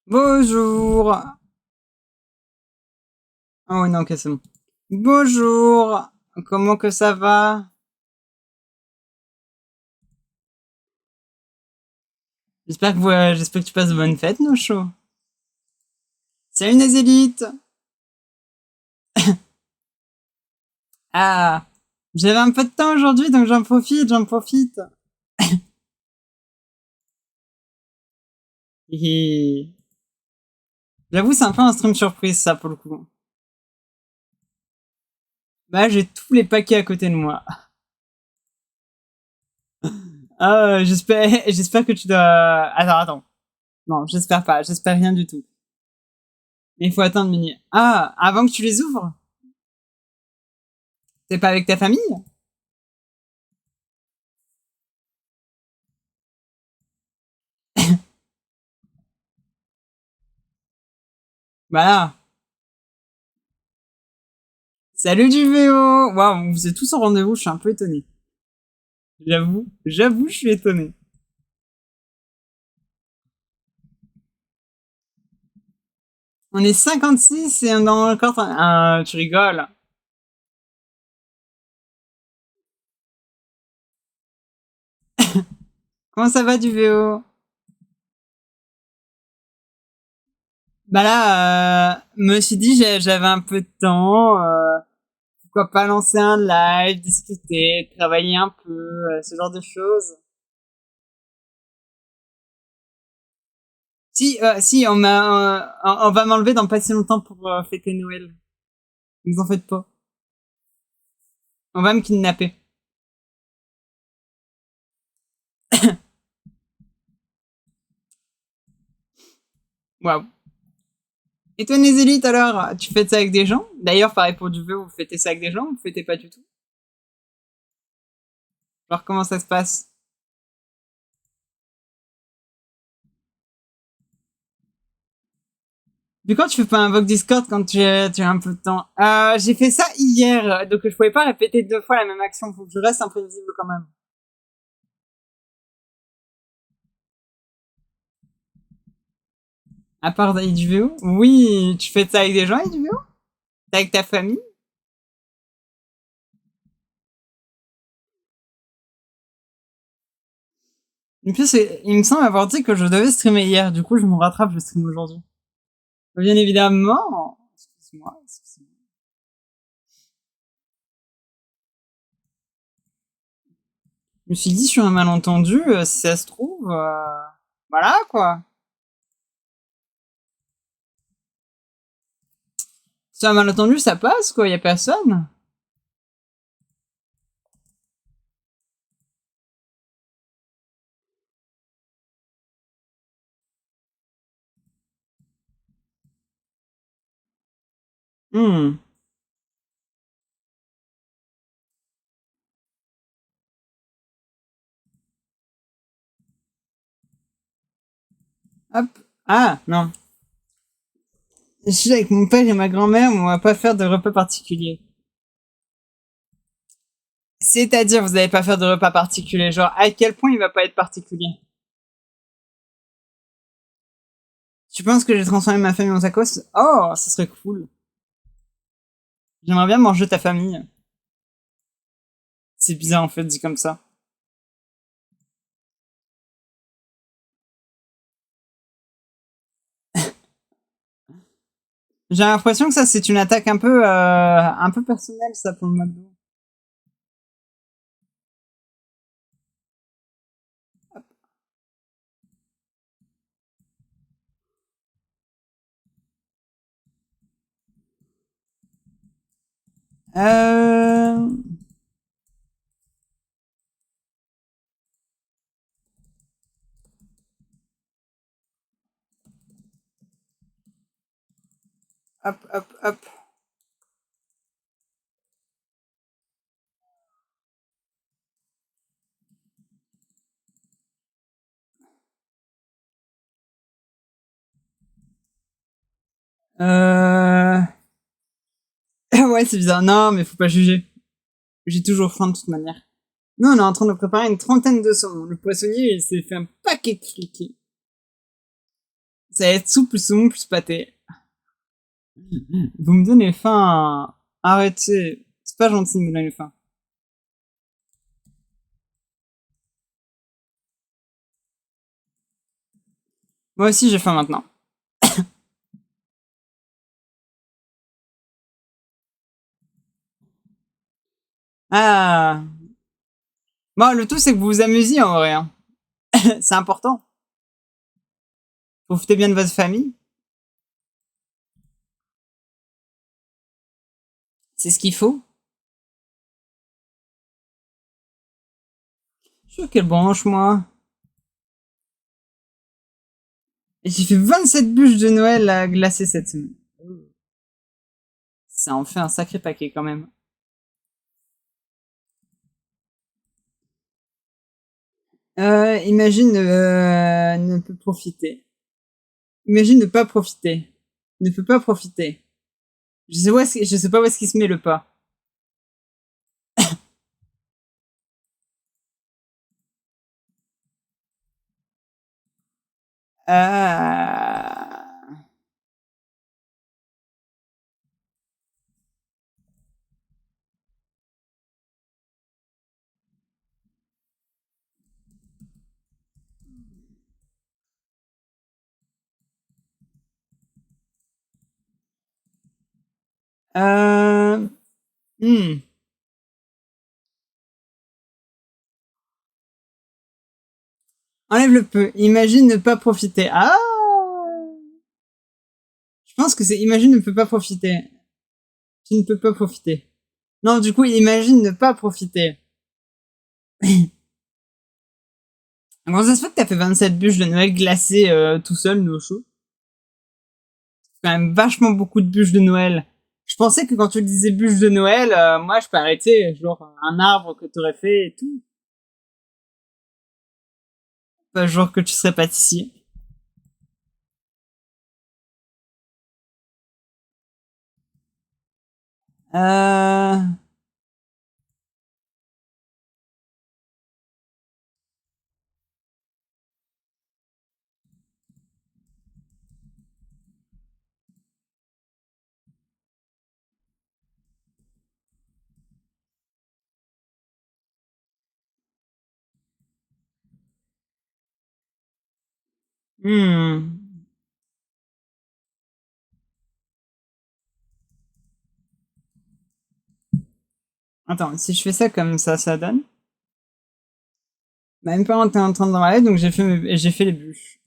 Bonjour. Oh non, ok, c'est bon. Bonjour. Comment que ça va? J'espère que tu passes de bonnes fêtes, nos chauds. Salut les élites. Ah, j'avais un peu de temps aujourd'hui, donc j'en profite. Hihi. J'avoue, c'est un peu un stream surprise, ça, pour le coup. Bah, j'ai tous les paquets à côté de moi. Ah, j'espère que tu dois... Attends. Non, j'espère pas, j'espère rien du tout. Mais il faut attendre minuit. Ah, avant que tu les ouvres? T'es pas avec ta famille? Bah là. Salut du VO. Waouh, vous êtes tous en rendez-vous, je suis un peu étonné. J'avoue, je suis étonné. On est 56 et on a encore... Ah, tu rigoles. Comment ça va du VO? Bah là, me suis dit j'avais un peu de temps, pourquoi pas lancer un live, discuter, travailler un peu, ce genre de choses. Si, on va m'enlever dans pas si longtemps pour fêter Noël. Ne vous en faites pas. On va me kidnapper. Waouh. Et toi, Nézélite, alors, tu fêtes ça avec des gens? D'ailleurs, pareil pour du vœu, vous fêtez ça avec des gens ou vous fêtez pas du tout? Alors, comment ça se passe? Du coup, tu fais pas un vote Discord quand tu as un peu de temps? J'ai fait ça hier, donc je pouvais pas répéter deux fois la même action, faut que je reste imprévisible quand même. À part du VO? Oui, tu fais ça avec des gens et du VO? T'es avec ta famille? En plus, il me semble avoir dit que je devais streamer hier, du coup, je me rattrape, je stream aujourd'hui. Bien évidemment. Excuse-moi. Je me suis dit sur un malentendu, si ça se trouve, voilà quoi. Si un malentendu, ça passe quoi, y a personne. Hmm. Hop. Ah, non. Je suis avec mon père et ma grand-mère, mais on va pas faire de repas particulier. C'est-à-dire, vous allez pas faire de repas particulier. Genre, à quel point il va pas être particulier? Tu penses que j'ai transformé ma famille en tacos? Oh, ça serait cool. J'aimerais bien manger ta famille. C'est bizarre en fait, dit comme ça. J'ai l'impression que ça, c'est une attaque un peu personnelle, ça, pour le McDo. Euh... Hop. Euh... ouais, c'est bizarre. Non, mais faut pas juger. J'ai toujours faim de toute manière. Nous, on est en train de préparer une trentaine de saumons. Le poissonnier, il s'est fait un paquet de friqués. Ça va être soupe plus saumon plus pâté. Vous me donnez faim. Arrêtez. C'est pas gentil de me donner faim. Moi aussi j'ai faim maintenant. Ah. Bon, le tout c'est que vous vous amusiez en vrai. Hein. C'est important. Profitez bien de votre famille. C'est ce qu'il faut. Je suis sur quelle branche moi? Et j'ai fait 27 bûches de Noël à glacer cette semaine. Ça en fait un sacré paquet quand même. Imagine ne peut profiter. Imagine ne pas profiter. Ne peut pas profiter. Je sais pas où est-ce qu'il se met le pas. Euh... Euh... Hmm. Enlève le peu. Imagine ne pas profiter. Ah. Je pense que c'est imagine ne peut pas profiter. Tu ne peux pas profiter. Non, du coup, imagine ne pas profiter. Comment ça se fait que t'as fait 27 bûches de Noël glacées tout seul, no chaud? C'est quand même vachement beaucoup de bûches de Noël. Je pensais que quand tu disais bûches de Noël, moi je peux arrêter, genre un arbre que t'aurais fait et tout. Pas genre que tu serais pâtissier. Euh... Hmm. Attends, si je fais ça comme ça donne. Bah, même pas t'es en train de râler, donc j'ai fait les bûches.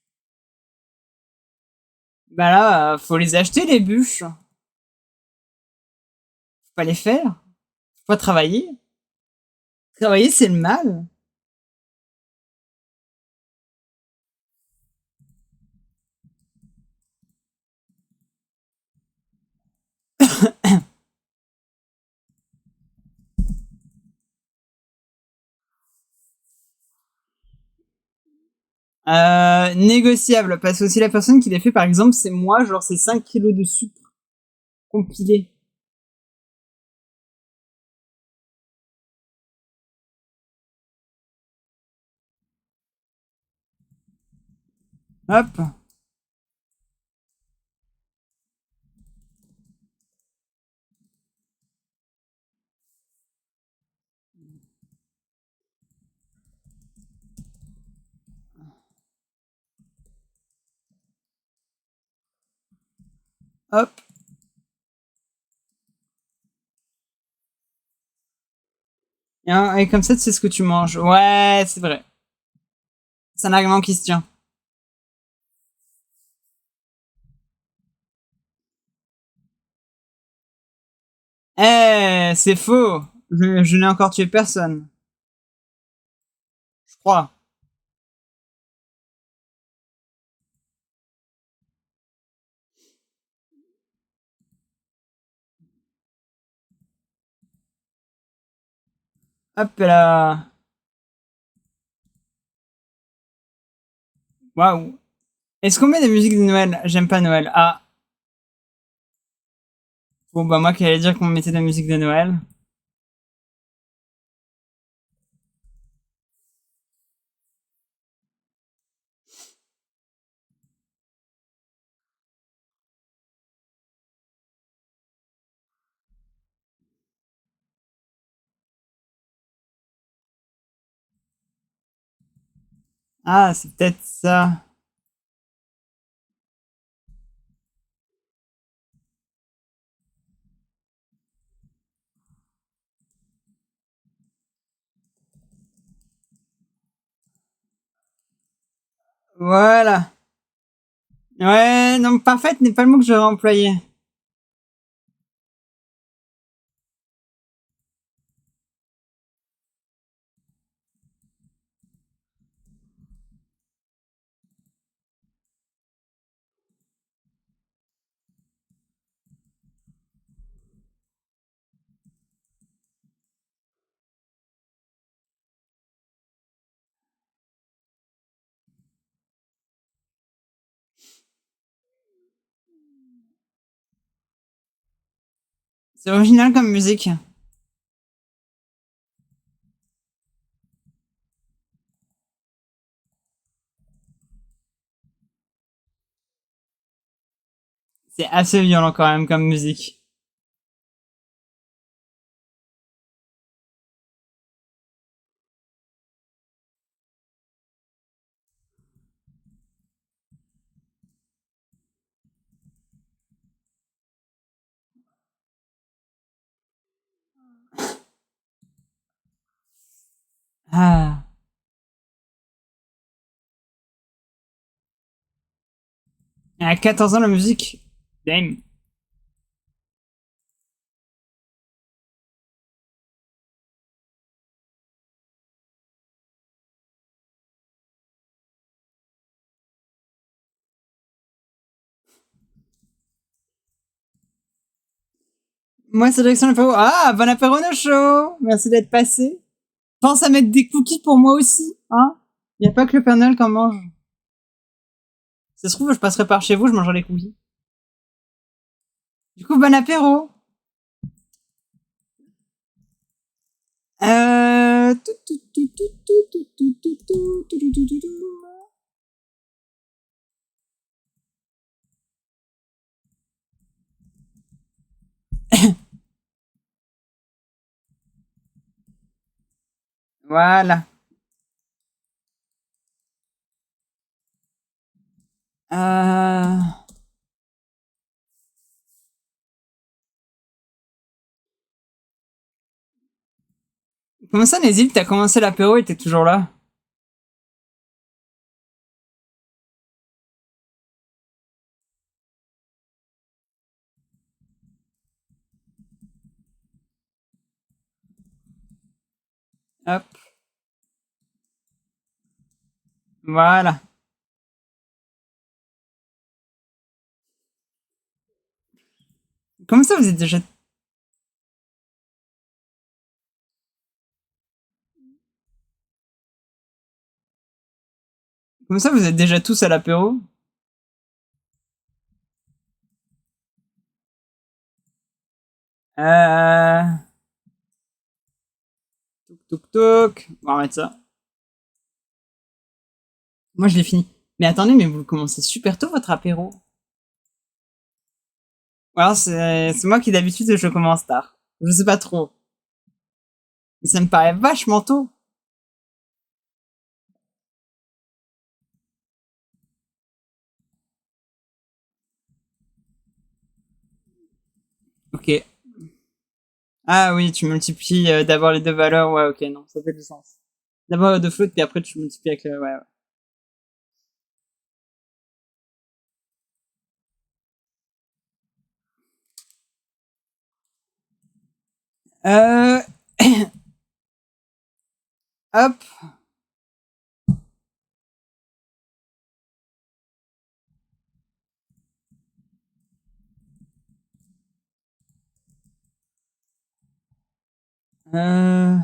Bah là, faut les acheter les bûches. Faut pas les faire. Faut pas travailler. Travailler, c'est le mal. Négociable, parce que si la personne qui les fait, par exemple, c'est moi, genre c'est 5 kilos de sucre compilé. Hop, hop. Et comme ça, tu sais ce que tu manges. Ouais, c'est vrai. C'est un argument qui se tient. Eh, c'est faux. Je n'ai encore tué personne. Je crois. Hop là. Waouh. Est-ce qu'on met des musiques de Noël? J'aime pas Noël. Ah. Bon, bah, moi qui allais dire qu'on mettait de la musique de Noël. Ah, c'est peut-être ça. Voilà. Ouais, non, parfaite n'est pas le mot que j'aurais employé. C'est original comme musique. C'est assez violent quand même comme musique. Ah. À 14 ans, la musique. Damn. Moi, c'est Jackson Apéro. Ah, bon apéro no show. Merci d'être passé. Pense à mettre des cookies pour moi aussi, hein. Y a pas que le Père Noël qui en mange. Ça se trouve, je passerai par chez vous, je mangerai les cookies. Du coup, bon apéro. Euh... Voilà. Euh... Comment ça, Nézil, t'as commencé l'apéro et t'es toujours là? Hop. Voilà. Comment ça, vous êtes déjà... Comment ça, vous êtes déjà tous à l'apéro? Euh... Toc toc toc. On va remettre ça. Moi, je l'ai fini. Mais attendez, mais vous commencez super tôt votre apéro. Ou alors, c'est moi qui d'habitude je commence tard. Je sais pas trop. Mais ça me paraît vachement tôt. Ok. Ah oui, tu multiplies d'abord les deux valeurs. Ouais, ok, non, ça fait du sens. D'abord de float, puis après tu multiplies avec le... Ouais, ouais. Euh... Hop. Euh...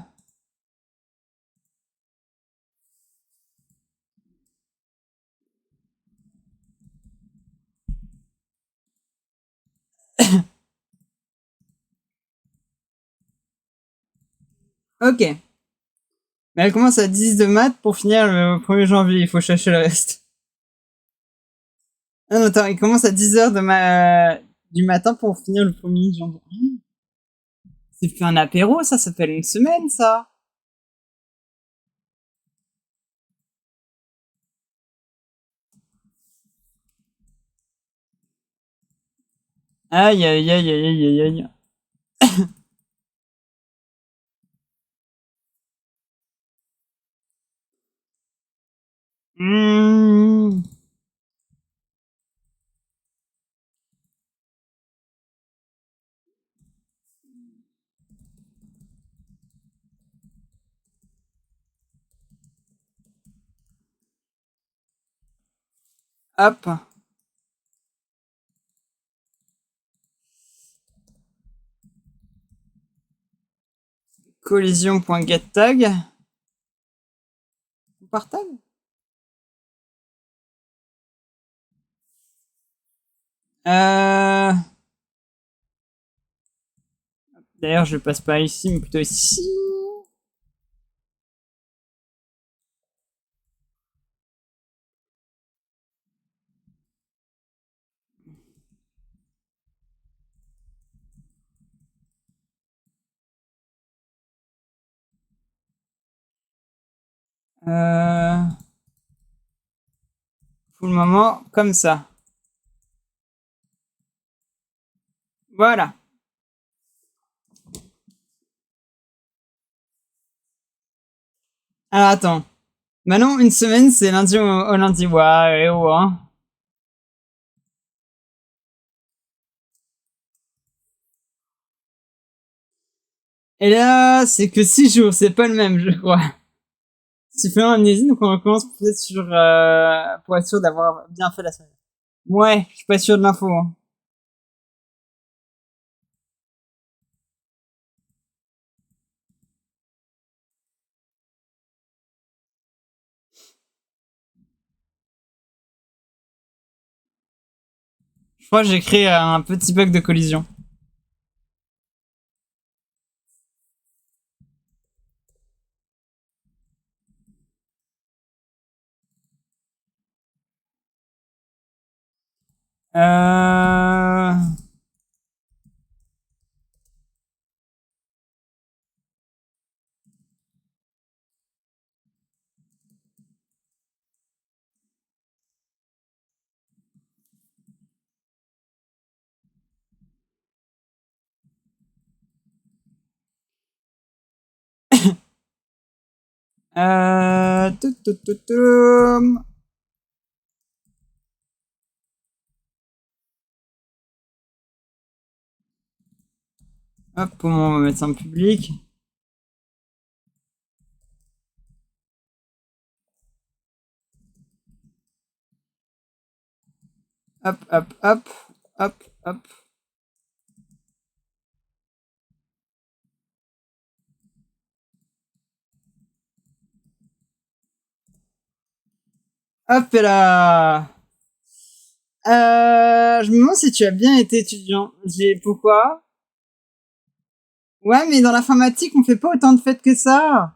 Ok. Mais elle commence à 10 de maths pour finir le 1er janvier. Il faut chercher le reste. Ah non, attends, il commence à 10 heures du matin pour finir le 1er janvier. C'est plus un apéro, ça s'appelle une semaine, ça. Aïe, aïe, aïe, aïe, aïe, aïe. Hmm. Hop. Collision.getTag. Par tag? D'ailleurs, je passe pas ici, mais plutôt ici. Pour le moment, comme ça. Voilà. Alors, attends. Maintenant, une semaine, c'est lundi au lundi. Ouais, ouais, hein. Et là, c'est que 6 jours, c'est pas le même, je crois. Tu fais un amnésie, donc on recommence peut-être pour être sûr d'avoir bien fait la semaine. Ouais, je suis pas sûr de l'info, hein. Je crois que j'ai créé un petit bug de collision. Euh... tout, tout, tout, tout. Hop, comment on va mettre ça en public? Hop, hop, hop, hop, hop. Hop et là. Je me demande si tu as bien été étudiant. Pourquoi? Ouais, mais dans l'informatique, on fait pas autant de fêtes que ça.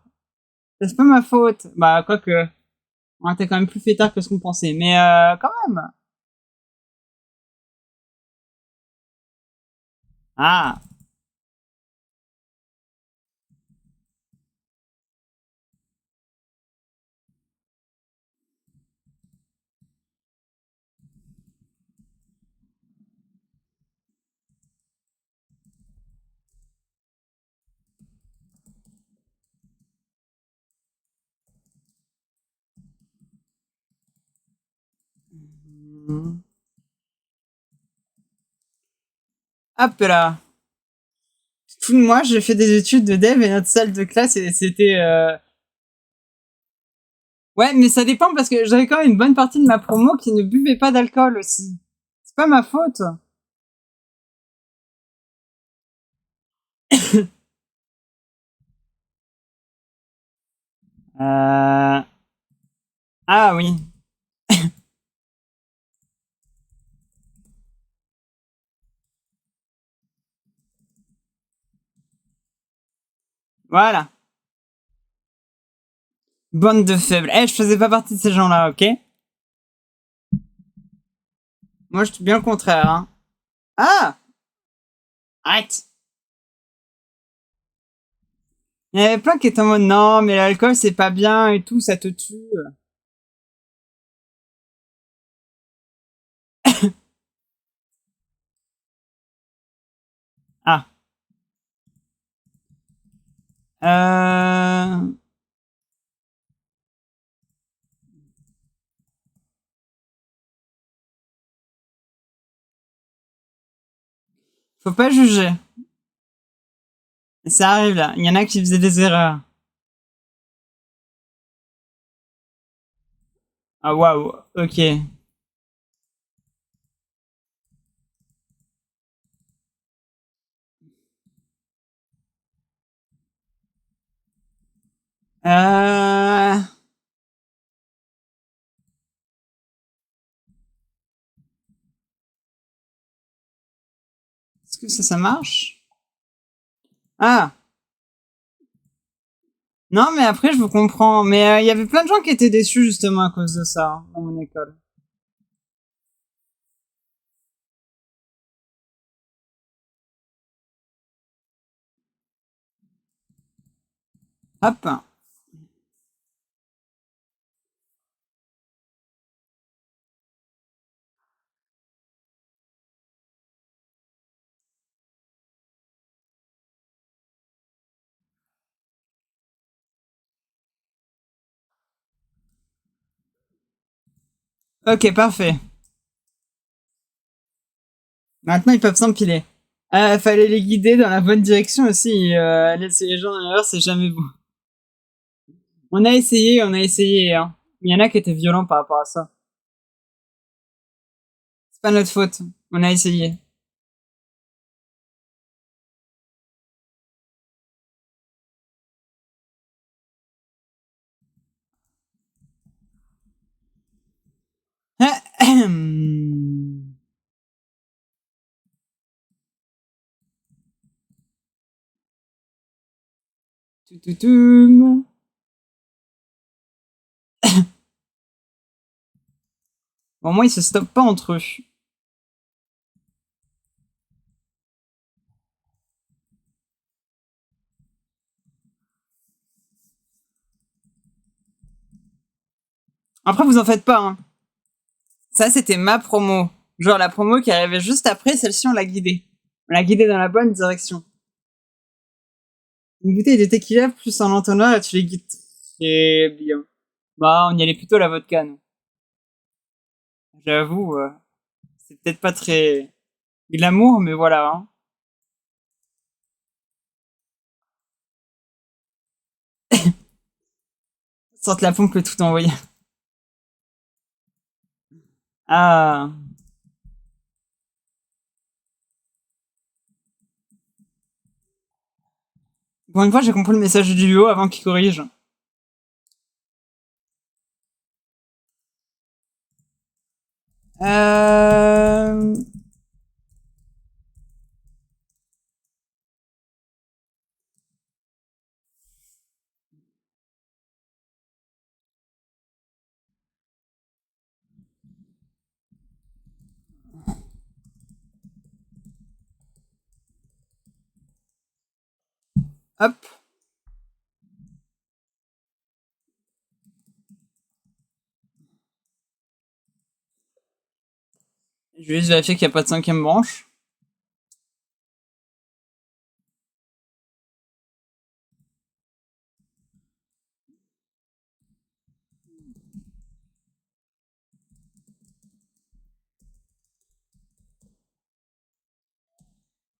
C'est pas ma faute. Bah, quoique. On était quand même plus fêtard que ce qu'on pensait. Mais quand même. Ah. Hop là. Tout de moi, j'ai fait des études de dev et notre salle de classe, c'était... Ouais, mais ça dépend parce que j'avais quand même une bonne partie de ma promo qui ne buvait pas d'alcool aussi. C'est pas ma faute. Euh... Ah oui. Voilà. Bande de faibles. Eh, je faisais pas partie de ces gens-là, ok? Moi, je suis bien le contraire, hein. Ah! Arrête! Il y avait plein qui étaient en mode non, mais l'alcool c'est pas bien et tout, ça te tue. Ah. Euh... Faut pas juger. Ça arrive là. Il y en a qui faisaient des erreurs. Ah waouh. Ok. Euh... Est-ce que ça marche? Ah. Non, mais après, je vous comprends. Mais il y avait plein de gens qui étaient déçus justement à cause de ça hein, dans mon école. Hop. Ok, parfait. Maintenant, ils peuvent s'empiler. Fallait les guider dans la bonne direction aussi. Laisser les gens dans l'erreur, c'est jamais bon. On a essayé. Hein. Il y en a qui étaient violents par rapport à ça. C'est pas notre faute. On a essayé. Toutoutoum. Bon, moi, ils se stoppent pas entre eux. Après, vous en faites pas. Hein. Ça, c'était ma promo. Genre la promo qui arrivait juste après, celle-ci, on l'a guidée. On l'a guidée dans la bonne direction. Une bouteille de tequila plus un entonnoir et tu les guides très bien. Bah, on y allait plutôt à la vodka, nous. J'avoue, c'est peut-être pas très glamour, mais voilà. Hein. Sorte la pompe que tout envoyé. Ah. Pour une fois, j'ai compris le message du duo avant qu'il corrige. Euh... Hop. Je vais juste vérifier qu'il n'y a pas de cinquième branche.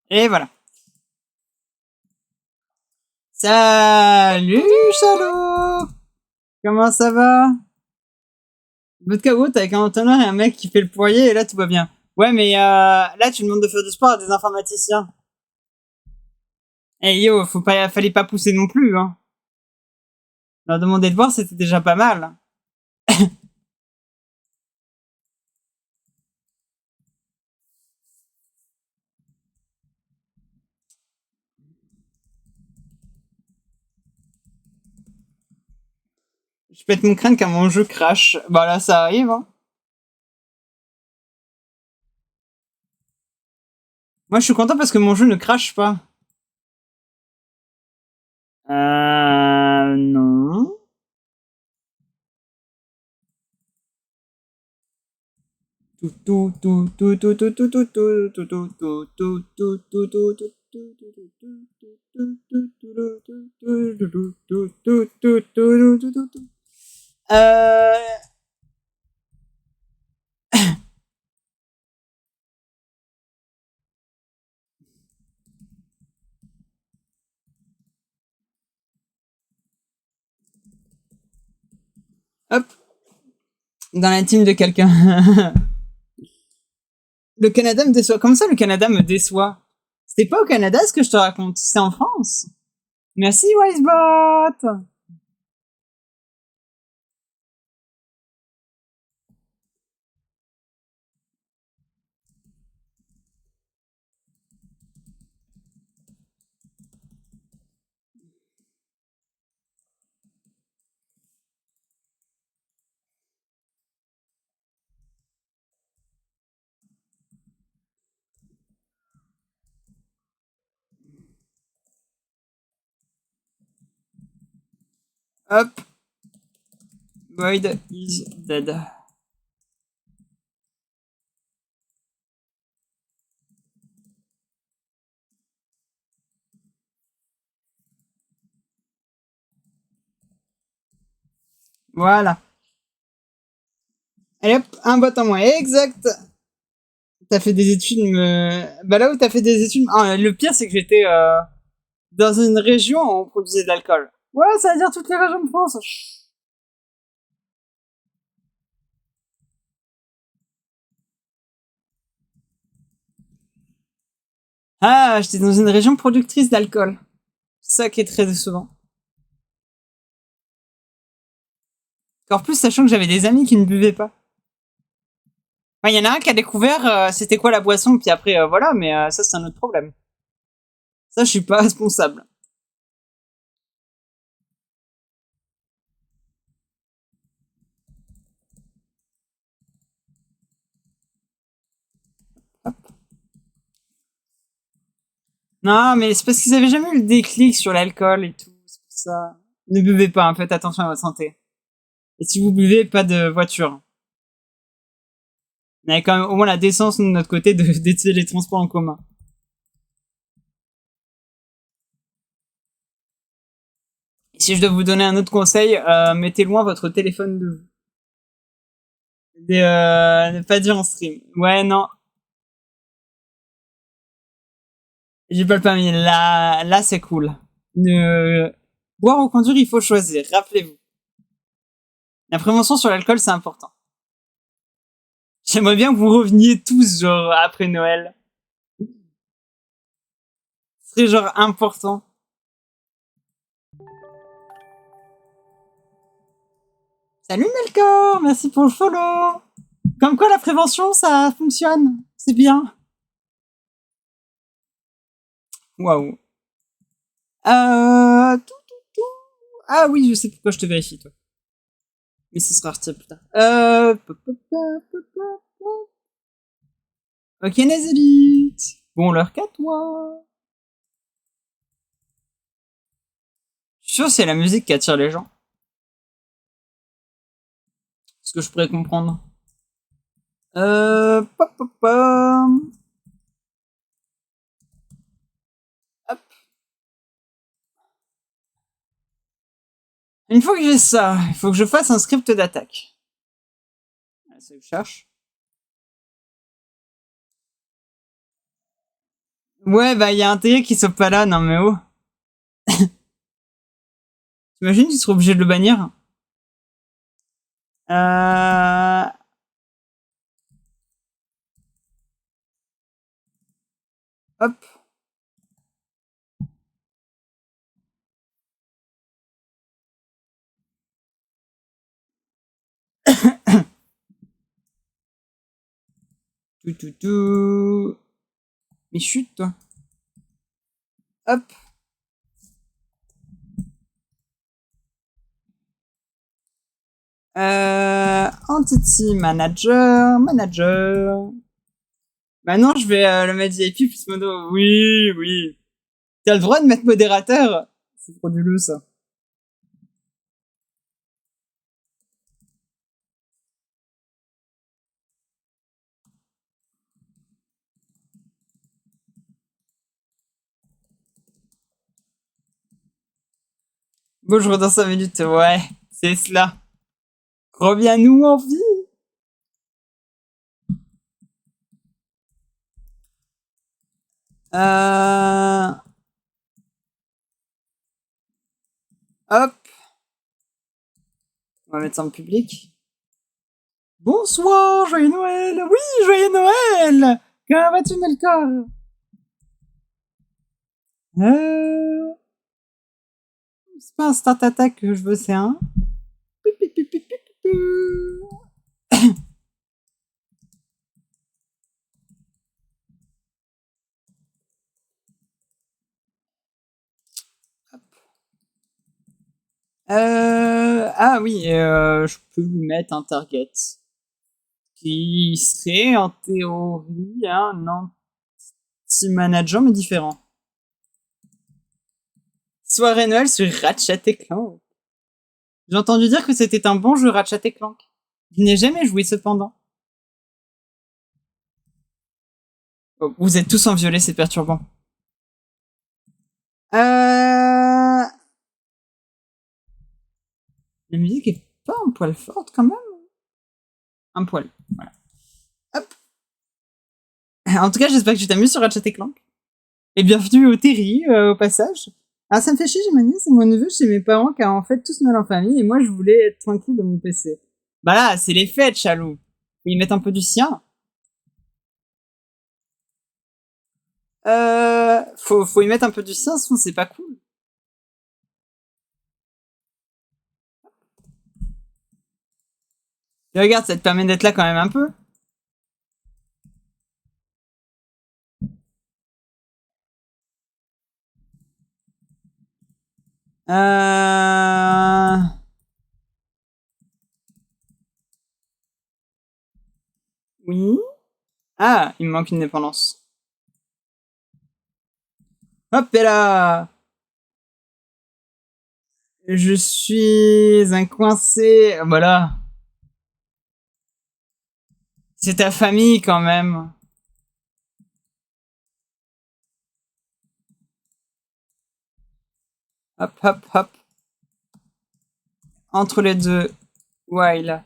Et voilà. Salut, salaud! Comment ça va? Vodka Wood avec un entonnoir et un mec qui fait le poirier et là tout va bien. Ouais, mais là tu demandes de faire du sport à des informaticiens. Eh yo, fallait pas pousser non plus, hein. Leur demander de voir, c'était déjà pas mal. Je pète mon crâne quand mon jeu crash. Bah là, ça arrive, hein. Moi, je suis content parce que mon jeu ne crache pas. Non. Tout, tout, tout, tout, tout, tout, tout, tout, tout, tout, tout, tout, tout, tout, tout, tout. Euh... Hop, dans la team de quelqu'un. Le Canada me déçoit. Comment ça, le Canada me déçoit? C'était pas au Canada ce que je te raconte, c'était en France. Merci, Wisebot. Hop. Void is dead. Voilà. Allez hop, un bot en moins. Exact. T'as fait des études... Bah là où t'as fait des études... Ah, le pire, c'est que j'étais dans une région où on produisait de l'alcool. Ouais, ça veut dire toutes les régions de France. Ah, j'étais dans une région productrice d'alcool. C'est ça qui est très décevant. En plus, sachant que j'avais des amis qui ne buvaient pas. Il y en a un qui a découvert c'était quoi la boisson, puis après, voilà, mais ça, c'est un autre problème. Ça, je suis pas responsable. Hop. Non, mais c'est parce qu'ils avaient jamais eu le déclic sur l'alcool et tout, c'est pour ça. Ne buvez pas, hein, faites attention à votre santé. Et si vous buvez, pas de voiture. On avait quand même au moins la décence, nous, de notre côté, d'étudier les transports en commun. Et si je dois vous donner un autre conseil, mettez loin votre téléphone de vous. Ne pas dire en stream. Ouais, non. J'ai pas le permis. Là, c'est cool. Boire ou conduire, il faut choisir. Rappelez-vous. La prévention sur l'alcool, c'est important. J'aimerais bien que vous reveniez tous, genre, après Noël. Ce serait, genre, important. Salut Melkor, merci pour le follow. Comme quoi la prévention, ça fonctionne. C'est bien. Waouh. Ah oui, je sais pourquoi je te vérifie, toi. Mais ce sera retiré plus tard. Ok, Nézélite. Bon, l'heure qu'à toi. Je suis sûr que c'est la musique qui attire les gens. Ce que je pourrais comprendre. Pop, pop, pop. Hop. Une fois que j'ai ça, il faut que je fasse un script d'attaque. Ça, je cherche. Ouais, bah, il y a un TI qui sont pas là, non mais oh. T'imagines, tu serais obligé de le bannir? Euh... Hop. Tout. Mais chute, toi. Hop. Entity manager. Bah non, je vais le mettre VIP plus mono. Oui. T'as le droit de mettre modérateur. C'est frauduleux, ça. Bon, je redors 5 minutes. Ouais, c'est cela. Reviens-nous en vie. Hop. On va mettre ça en public. Bonsoir, joyeux Noël. Oui, joyeux Noël. Comment vas-tu, Melkor? C'est pas un start attack que je veux, c'est un. Ah oui, je peux lui mettre un target qui serait en théorie un anti-manager mais différent. Soirée Noël sur Ratchet et Clank. J'ai entendu dire que c'était un bon jeu Ratchet et Clank. Je n'ai jamais joué cependant. Oh, vous êtes tous en violet, c'est perturbant. La musique est pas un poil forte quand même. Un poil, voilà. Hop. En tout cas, j'espère que tu t'amuses sur Ratchet et Clank. Et bienvenue au Terry, au passage. Alors ça me fait chier, j'ai ma nièce et mon neveu chez mes parents car en fait tous Noël en famille et moi je voulais être tranquille dans mon PC. Bah là, c'est les fêtes, Chalou. Faut y mettre un peu du sien. Faut y mettre un peu du sien, sinon c'est pas cool. Et regarde, ça te permet d'être là quand même un peu. Oui. Ah, il me manque une dépendance. Hop et là. Je suis un coincé. Voilà. C'est ta famille quand même. Hop, hop, hop. Entre les deux. While.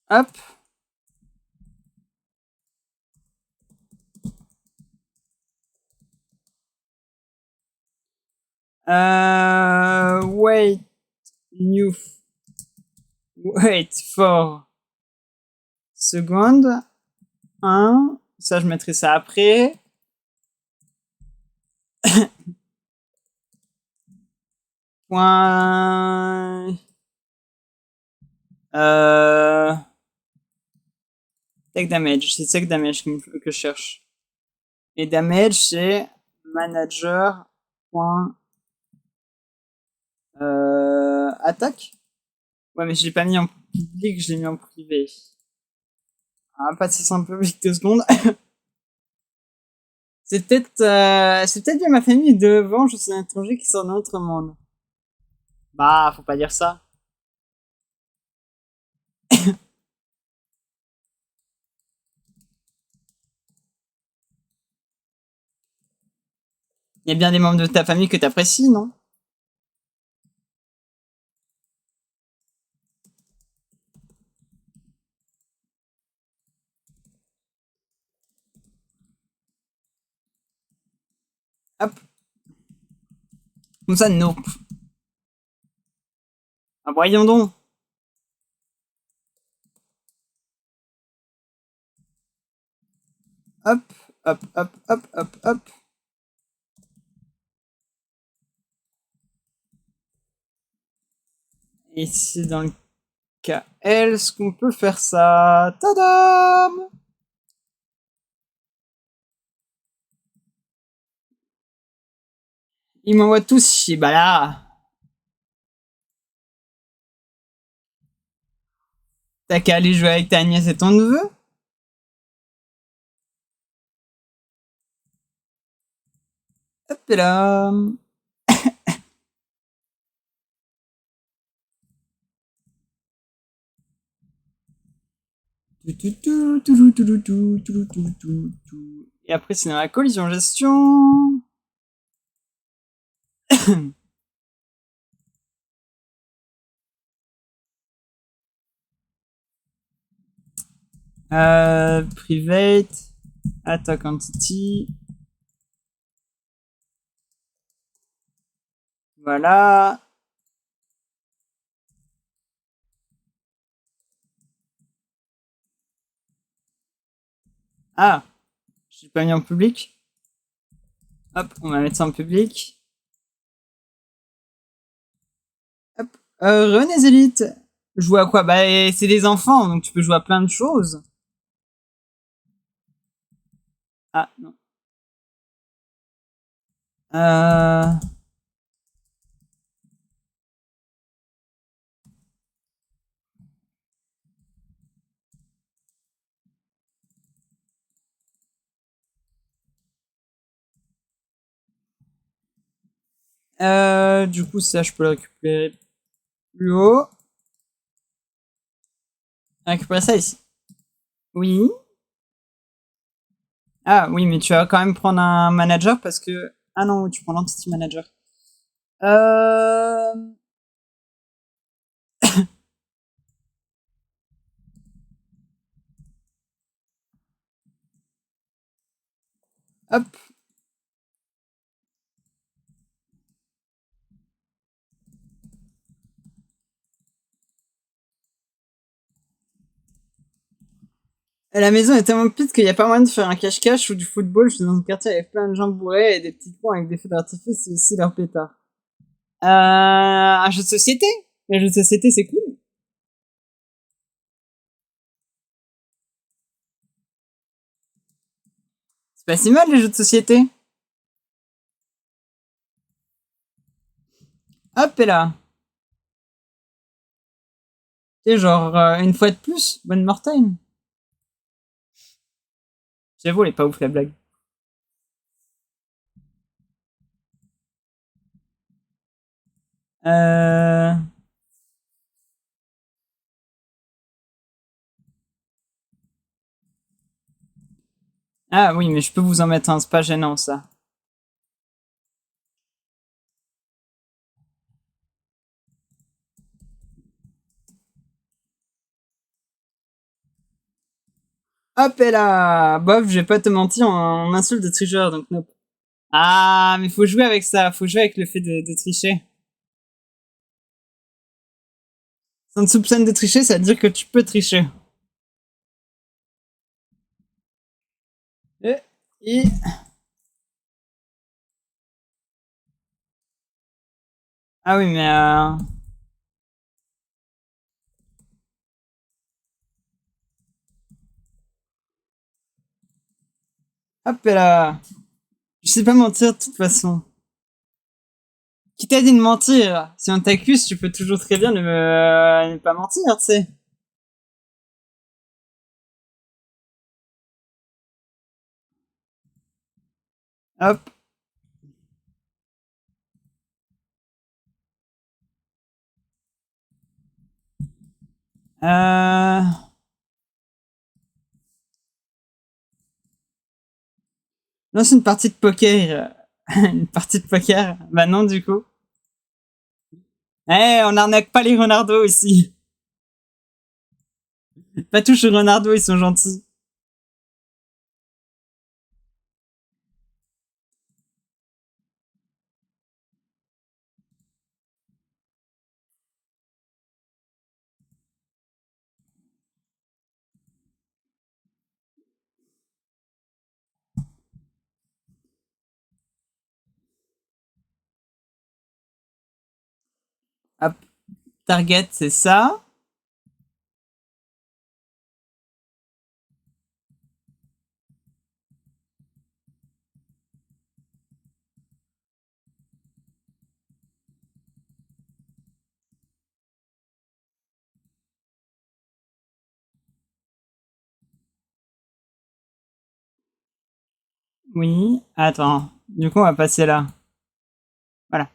Hop. Wait. Wait for. Seconde. 1. Ça, je mettrai ça après. Point. Tech damage. C'est tech damage que je cherche. Et damage, c'est manager. Point. Attaque. Ouais, mais je l'ai pas mis en public, je l'ai mis en privé. On va passer ça un peu vite 2 secondes. C'est peut-être bien ma famille devant, je suis un étranger qui sort d'un autre monde. Bah, faut pas dire ça. Il y a bien des membres de ta famille que t'apprécies, non? Hop. Comme ça, non. Ah, voyons donc. Hop, hop, hop, hop, hop, hop. Et c'est dans le cas else qu'on peut faire ça. Tadam! Ils m'envoient tous chier. Bah là. T'as qu'à aller jouer avec ta nièce et ton neveu? Hop là. Et après, c'est dans la collision gestion. Private. Attack entity. Voilà. Ah, je l'ai pas mis en public. Hop, on va mettre ça en public. Hop. René Elite. Jouer à quoi? Bah, c'est des enfants, donc tu peux jouer à plein de choses. Ah, non. Euh... Du coup, ça, je peux le récupérer plus haut. Récupérer ça ici. Oui. Ah, oui, mais tu vas quand même prendre un manager parce que... Ah non, tu prends l'entity manager. Euh... Hop. La maison est tellement petite qu'il n'y a pas moyen de faire un cache-cache ou du football. Je suis dans un quartier avec plein de gens bourrés et des petits coins avec des feux d'artifice, c'est aussi leur pétard. Un jeu de société. Les jeux de société, c'est cool. C'est pas si mal, les jeux de société. Hop, et là. Et genre, une fois de plus, One More Time. J'avoue, elle est pas ouf, la blague. Euh... Ah oui, mais je peux vous en mettre un, c'est pas gênant, ça. Hop, et là. Bof, je vais pas te mentir, on insulte de tricheur, donc nope. Ah, mais faut jouer avec ça, faut jouer avec le fait de tricher. Si on te soupçonne de tricher, ça veut dire que tu peux tricher. Et... Ah oui, mais hop là. Je sais pas mentir de toute façon. Qui t'a dit de mentir? Si on t'accuse, tu peux toujours très bien ne pas mentir, tu sais. Hop. Euh... Lance une partie de poker. Une partie de poker? Bah non, du coup. Eh, on arnaque pas les renardos ici. Pas touche aux renardos, ils sont gentils. Hop. Target, c'est ça. Oui. Attends. Du coup, on va passer là. Voilà.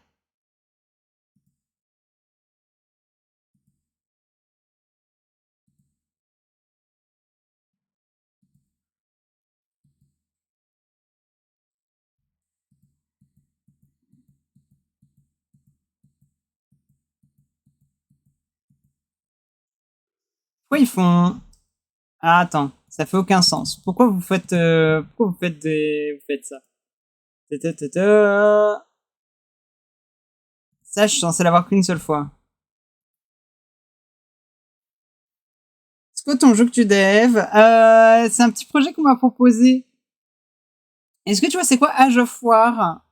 Pourquoi ils font... Ah, attends, ça fait aucun sens. Pourquoi vous faites ça? Vous faites ça. Ça, je suis censé l'avoir qu'une seule fois. C'est quoi ton jeu que tu dev? C'est un petit projet qu'on m'a proposé. Est-ce que tu vois c'est quoi Age of War?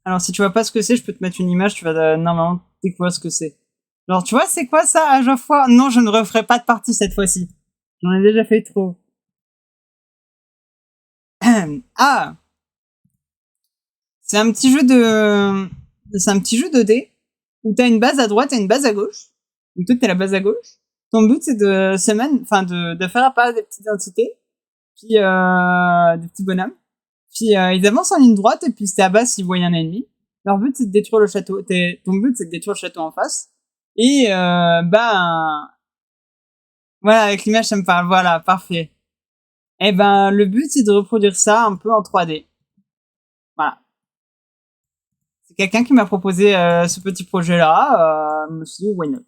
Alors si tu vois pas ce que c'est, je peux te mettre une image, tu vas normalement découvrir ce que c'est. Alors tu vois c'est quoi ça Age of War? Non, je ne referai pas de partie cette fois-ci. J'en ai déjà fait trop. Ah, c'est un petit jeu de... C'est un petit jeu 2D où t'as une base à droite et une base à gauche. Donc toi t'es la base à gauche. Ton but c'est de de faire apparaître des petites entités, puis des petits bonhommes. Puis ils avancent en ligne droite et puis c'est à base s'ils voient un ennemi. Leur but c'est de détruire le château. Ton but c'est de détruire le château en face. Et voilà, avec l'image ça me parle. Voilà, parfait. Et ben le but c'est de reproduire ça un peu en 3D. Voilà. C'est quelqu'un qui m'a proposé ce petit projet-là. Je me suis dit, why not?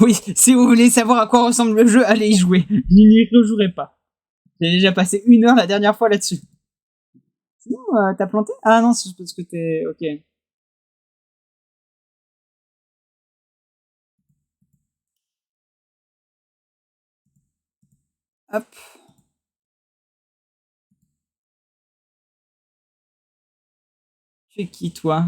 Oui, si vous voulez savoir à quoi ressemble le jeu, allez y jouer. Je n'y rejouerai pas. J'ai déjà passé 1 heure la dernière fois là-dessus. Sinon, t'as planté? Ah non, c'est parce que t'es... Ok. Hop. Tu es qui, toi?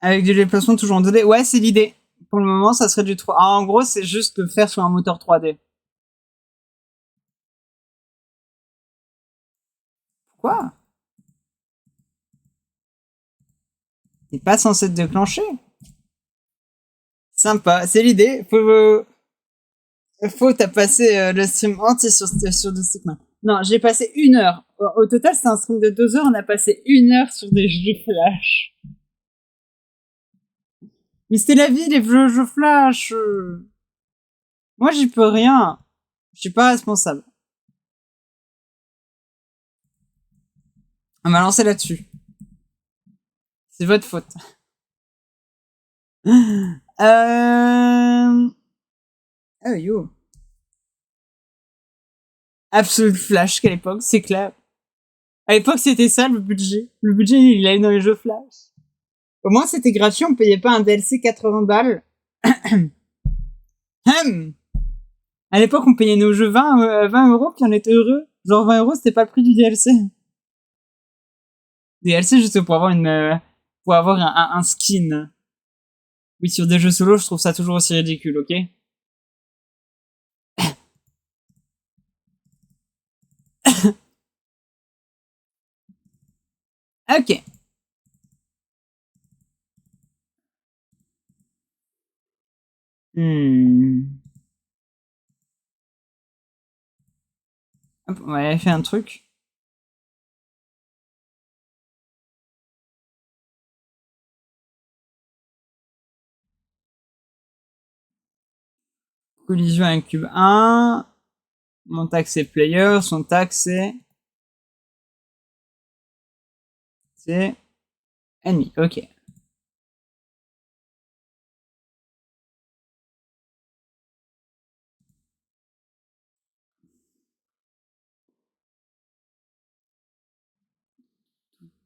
Avec du déplacement toujours en 2D. Ouais, c'est l'idée. Pour le moment, ça serait du 3. Ah, en gros, c'est juste le faire sur un moteur 3D. Pourquoi? T'es pas censé te déclencher. Sympa, c'est l'idée. T'as passé le stream entier sur The Stickman. Non, j'ai passé 1 heure. Au total, c'était un stream de 2 heures. On a passé 1 heure sur des jeux Flash. Mais c'était la vie, les jeux Flash. Moi, j'y peux rien. Je suis pas responsable. On m'a lancé là-dessus. C'est votre faute. Oh yo. Absolute Flash qu'à l'époque, c'est clair. À l'époque, c'était ça le budget. Le budget, il allait dans les jeux Flash. Au moins, c'était gratuit, on payait pas un DLC 80 balles. À l'époque, on payait nos jeux 20 euros, puis on était heureux. Genre 20 euros, c'était pas le prix du DLC. DLC juste pour avoir un skin. Oui, sur des jeux solo, je trouve ça toujours aussi ridicule, ok? Ok. Hop, on va faire un truc. Collision avec cube 1. Mon tag c'est player, son tag c'est ennemi, ok.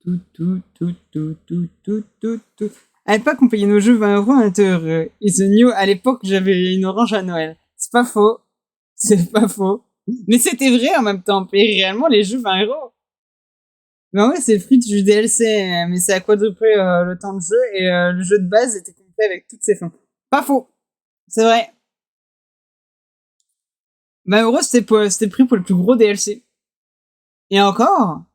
Tout. À l'époque, on payait nos jeux 20 euros, on était heureux. Et The New, à l'époque, j'avais une orange à Noël. C'est pas faux. C'est pas faux. Mais c'était vrai en même temps. On payait réellement les jeux 20 euros. Mais en vrai, c'est le prix du DLC, mais c'est à quadruplé le temps de jeu et le jeu de base était complet avec toutes ses fins. Pas faux. C'est vrai. 20 euros, c'était le prix pour le plus gros DLC. Et encore,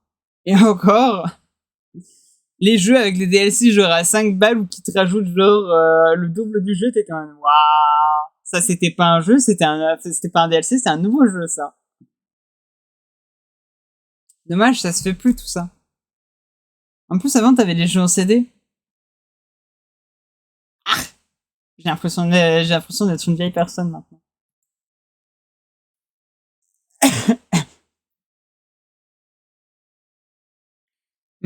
les jeux avec les DLC genre à 5 balles ou qui te rajoutent genre le double du jeu, t'es quand même waouh. Ça c'était pas un jeu, c'était pas un DLC, c'était un nouveau jeu ça. Dommage, ça se fait plus tout ça. En plus avant t'avais les jeux en CD. Ah, j'ai l'impression d'être une vieille personne maintenant.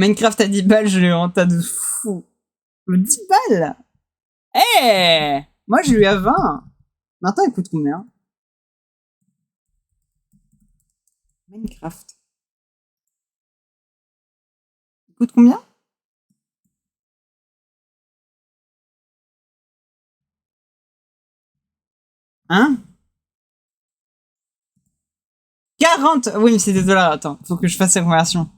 Minecraft à 10 balles, je l'ai eu en tas de fou. 10 balles. Eh, moi, je l'ai eu à 20. Maintenant, il coûte combien? Minecraft. Il coûte combien? Hein? 40. Oui, mais c'est des dollars. Attends, faut que je fasse la conversion.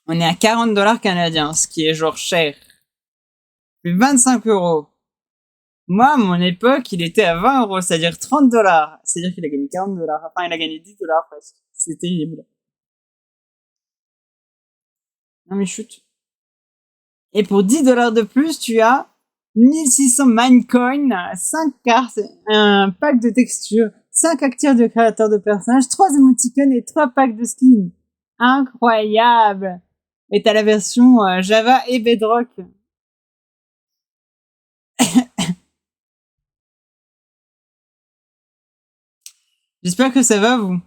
On est à 40 dollars canadiens, ce qui est genre cher. 25 euros. Moi, à mon époque, il était à 20 euros, c'est-à-dire 30 dollars. C'est-à-dire qu'il a gagné 40 dollars. Enfin, il a gagné 10 dollars presque. C'est terrible. Non, mais chute. Et pour 10 dollars de plus, tu as 1600 Minecoin, 5 cartes, un pack de textures, 5 acteurs de créateurs de personnages, 3 émoticônes et 3 packs de skins. Incroyable! Et t'as la version Java et Bedrock. J'espère que ça va, vous.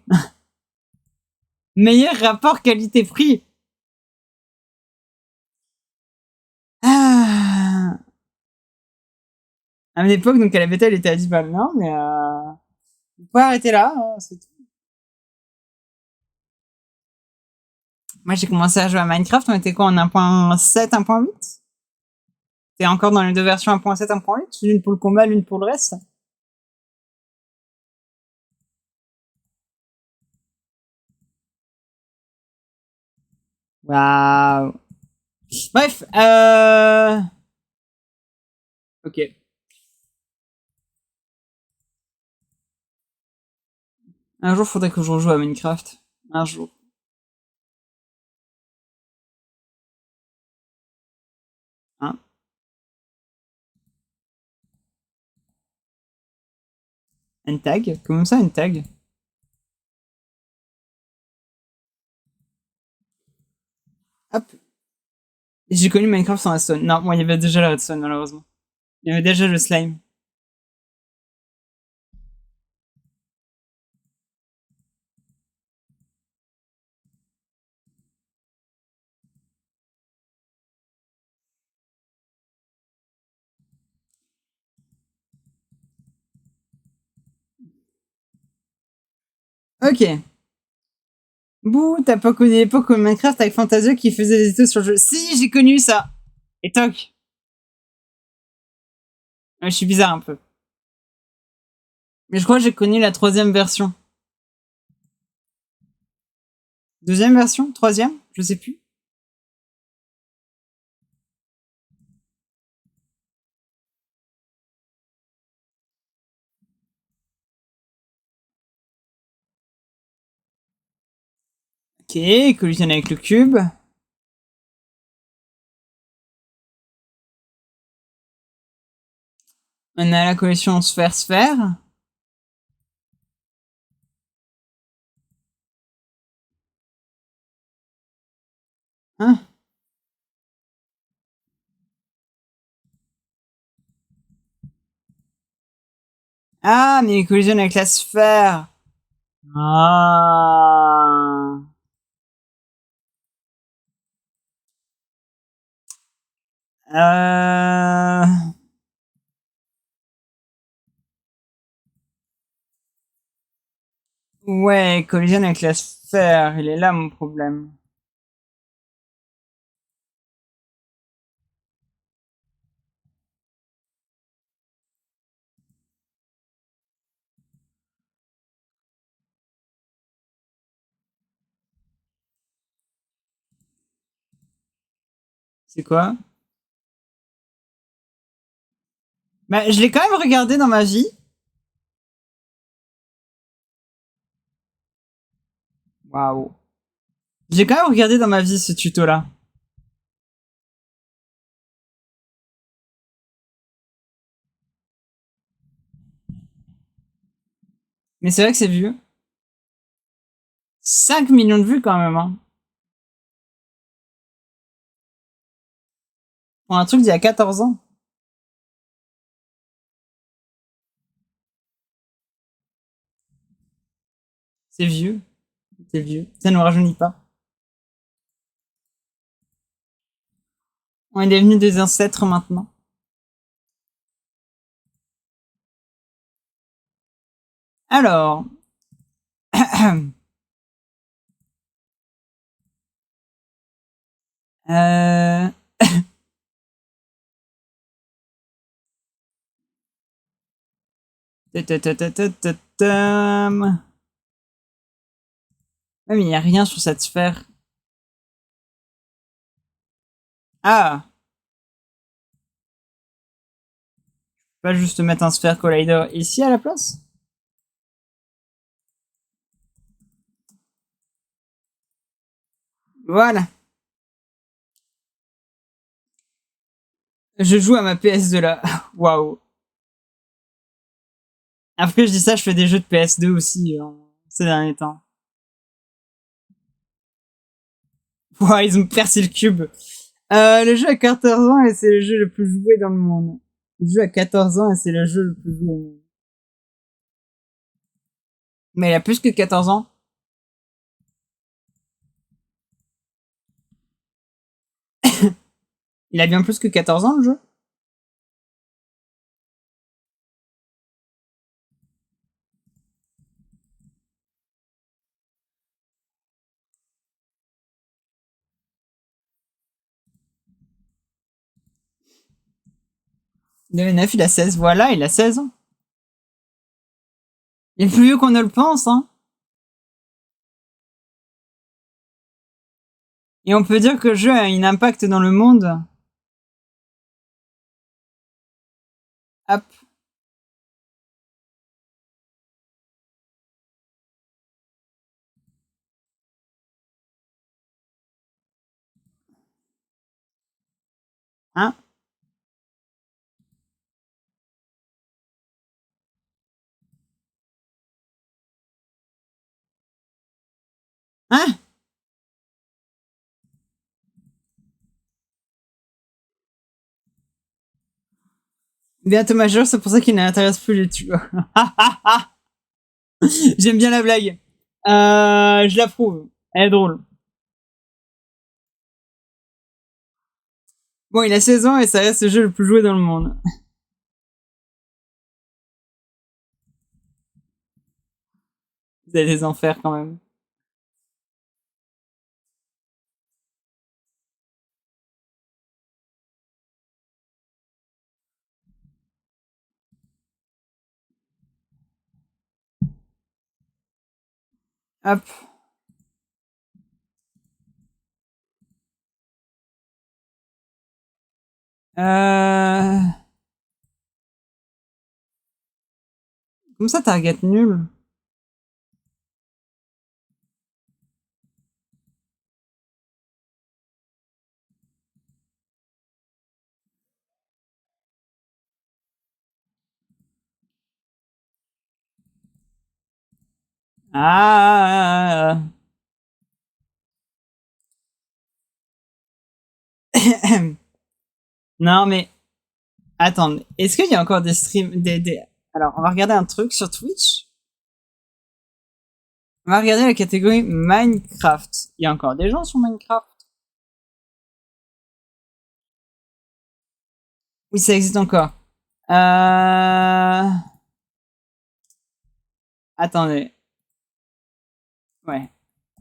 Meilleur rapport qualité-prix. Ah. À l'époque, donc à la bêta, elle était à 10 balles, non, mais vous pouvez arrêter là, hein, c'est tout. Moi, j'ai commencé à jouer à Minecraft, on était quoi, en 1.7, 1.8? T'es encore dans les deux versions 1.7, 1.8? L'une pour le combat, l'une pour le reste? Waouh. Bref, ok. Un jour, faudrait que je rejoue à Minecraft. Un jour. Hein? Un tag? Comment ça, un tag? Hop. J'ai connu Minecraft sans redstone. Non, moi, il y avait déjà la redstone, malheureusement. Il y avait déjà le slime. Ok. Bouh, t'as pas connu l'époque où Minecraft avec Fantasio qui faisait des tutos sur le jeu. Si, j'ai connu ça. Et toc. Ouais, je suis bizarre un peu. Mais je crois que j'ai connu la troisième version. Deuxième version? Troisième? Je sais plus. Ok, collisionne avec le cube. On a la collection sphère-sphère. Hein? Ah, mais il collisionne avec la sphère. Ah. Euh... Ouais, collisionne avec la sphère. Il est là mon problème. C'est quoi? Bah, je l'ai quand même regardé dans ma vie. Waouh. J'ai quand même regardé dans ma vie ce tuto-là. Mais c'est vrai que c'est vieux. 5 millions de vues quand même, hein. Pour un truc d'il y a 14 ans. C'est vieux. C'est vieux. Ça nous rajeunit pas. On est devenus des ancêtres maintenant. Alors. euh... Ouais, mais il n'y a rien sur cette sphère. Ah! Pas juste mettre un Sphere Collider ici à la place? Voilà. Je joue à ma PS2 là. Waouh. Après, je dis ça, je fais des jeux de PS2 aussi ces derniers temps. Wow, ils ont percé le cube. Le jeu a 14 ans et c'est le jeu le plus joué dans le monde. Le jeu a 14 ans et c'est le jeu le plus joué au monde. Mais il a plus que 14 ans. Il a bien plus que 14 ans le jeu. Il avait 9, il a 16. Voilà, il a 16 ans. Il est plus vieux qu'on ne le pense, hein. Et on peut dire que le jeu a un impact dans le monde. Hop. Hein? Hein? Bientôt majeur, c'est pour ça qu'il n'intéresse plus les tueurs. J'aime bien la blague. Je l'approuve. Elle est drôle. Bon, il a 16 ans et ça reste le jeu le plus joué dans le monde. Vous avez des enfers quand même. Hop. Comme ça, target nul. Ah. Non, mais attends, est-ce qu'il y a encore des streams Alors, on va regarder un truc sur Twitch. On va regarder la catégorie Minecraft. Il y a encore des gens sur Minecraft? Oui, ça existe encore. Attendez. Ouais.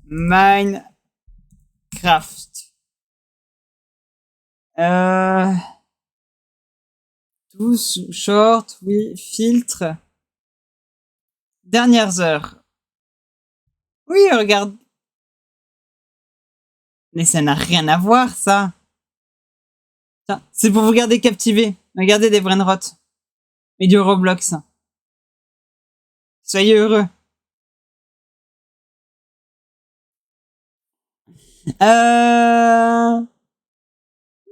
Minecraft. Tous, short, oui, filtre. Dernières heures. Oui, regarde. Mais ça n'a rien à voir, ça. Tiens, c'est pour vous garder captivé. Regardez des brainrot. Et du Roblox. Soyez heureux.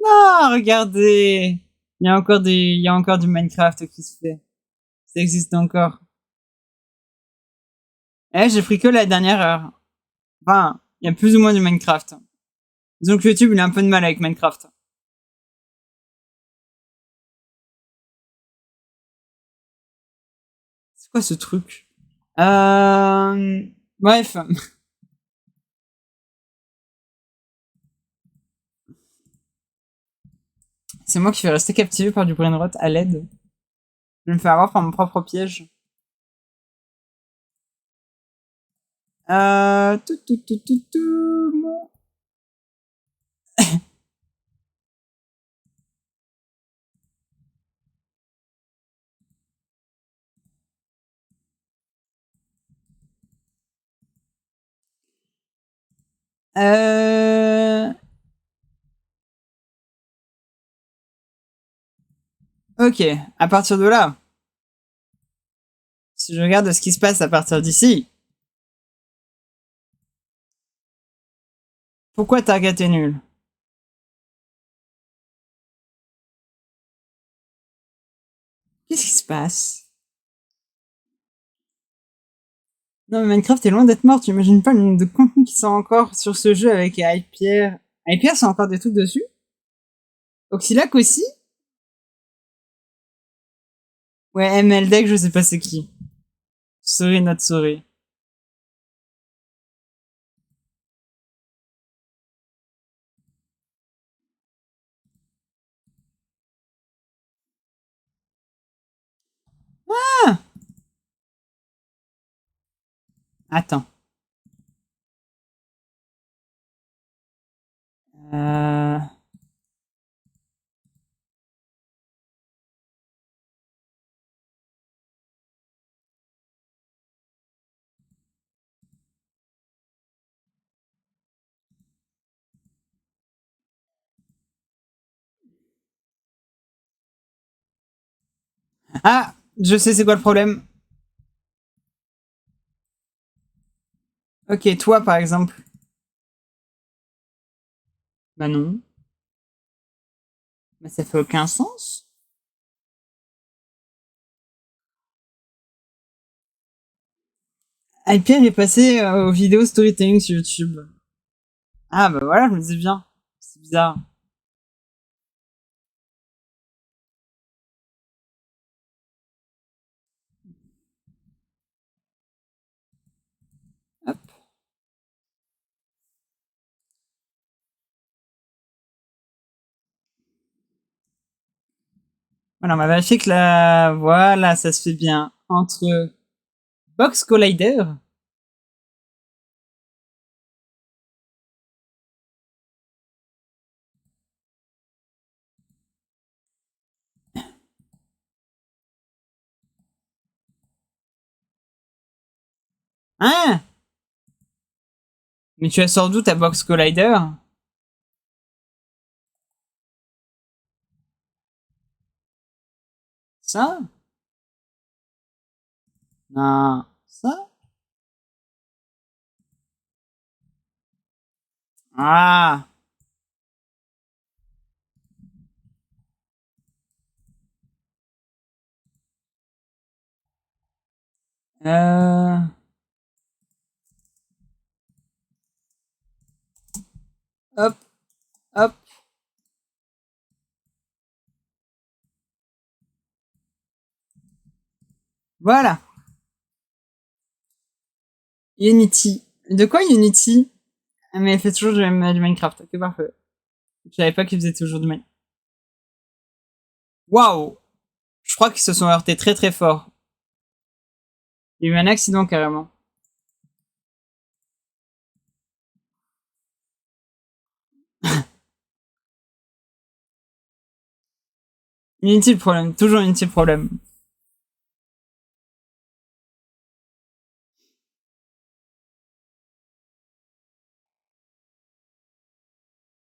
Non, regardez. Il y a encore du Minecraft qui se fait. Ça existe encore. Eh, j'ai pris que la dernière heure. Enfin, il y a plus ou moins du Minecraft. Disons que YouTube, il a un peu de mal avec Minecraft. C'est quoi ce truc? Bref. C'est moi qui vais rester captivé par du brainrot à l'aide. Je vais me faire avoir par mon propre piège. Tout, tout, tout, tout, tout. Ok, à partir de là, si je regarde ce qui se passe à partir d'ici, pourquoi Target est nul? Qu'est-ce qui se passe? Non, mais Minecraft est loin d'être mort, tu imagines pas le nombre de contenu qui sort encore sur ce jeu avec Hypierre. Hypierre, c'est encore des trucs dessus? Oxylac aussi? Ouais, MLDeck, je sais pas c'est qui. Sorry, not sorry. Ah! Attends. Euh... Ah! Je sais c'est quoi le problème. Ok, toi par exemple. Bah non. Bah ça fait aucun sens. Hypierre est passé aux vidéos storytelling sur YouTube. Ah bah voilà, je me disais bien. C'est bizarre. Hop. Voilà, on va vérifier que là... Voilà, ça se fait bien. Entre Box Collider. Hein? Mais tu as sans doute à Box Collider. Ça? Non. Ça? Ah! Euh... Hop, hop. Voilà. Unity. De quoi Unity? Ah, mais elle fait toujours du Minecraft. Ok, parfait. Je savais pas qu'ils faisaient toujours du Minecraft. Waouh! Je crois qu'ils se sont heurtés très très fort. Il y a eu un accident carrément. Unity le problème. Toujours Unity le problème.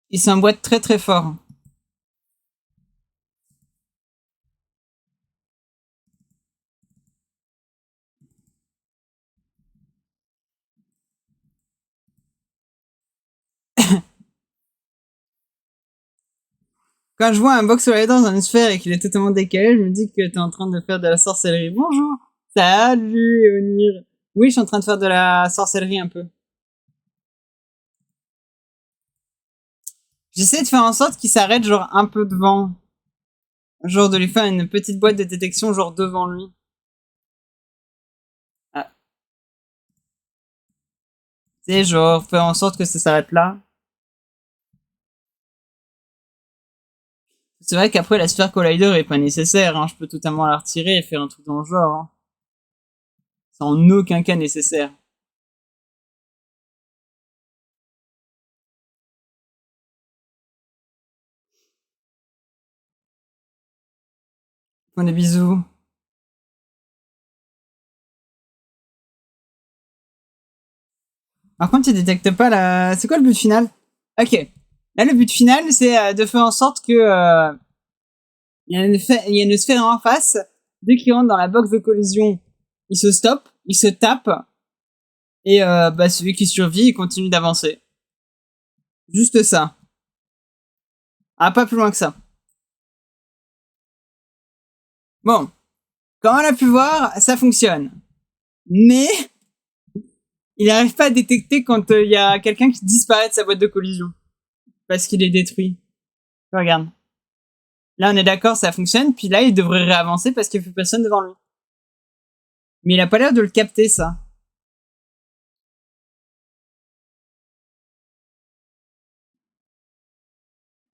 Il s'emboîte très très fort. Quand je vois un box rider dans une sphère et qu'il est totalement décalé, je me dis que t'es en train de faire de la sorcellerie. Bonjour! Salut, Onir! Oui, je suis en train de faire de la sorcellerie un peu. J'essaie de faire en sorte qu'il s'arrête genre un peu devant. Genre de lui faire une petite boîte de détection genre devant lui. Ah. Tu sais, genre, faire en sorte que ça s'arrête là. C'est vrai qu'après, la Sphere Collider est pas nécessaire, hein. Je peux totalement la retirer et faire un truc dans le genre, hein. C'est en aucun cas nécessaire. Bon, des bisous. Par contre, il détecte pas la... C'est quoi le but final? Ok. Là, le but final, c'est de faire en sorte que... il y a une sphère en face. Dès qu'il rentre dans la box de collision, il se stoppe, il se tape. Et bah, celui qui survit, il continue d'avancer. Juste ça. Ah, pas plus loin que ça. Bon. Comme on a pu voir, ça fonctionne. Mais... il n'arrive pas à détecter quand il y a quelqu'un qui disparaît de sa boîte de collision. Parce qu'il est détruit. Regarde. Là, on est d'accord, ça fonctionne. Puis là, il devrait réavancer parce qu'il n'y a plus personne devant lui. Mais il a pas l'air de le capter, ça.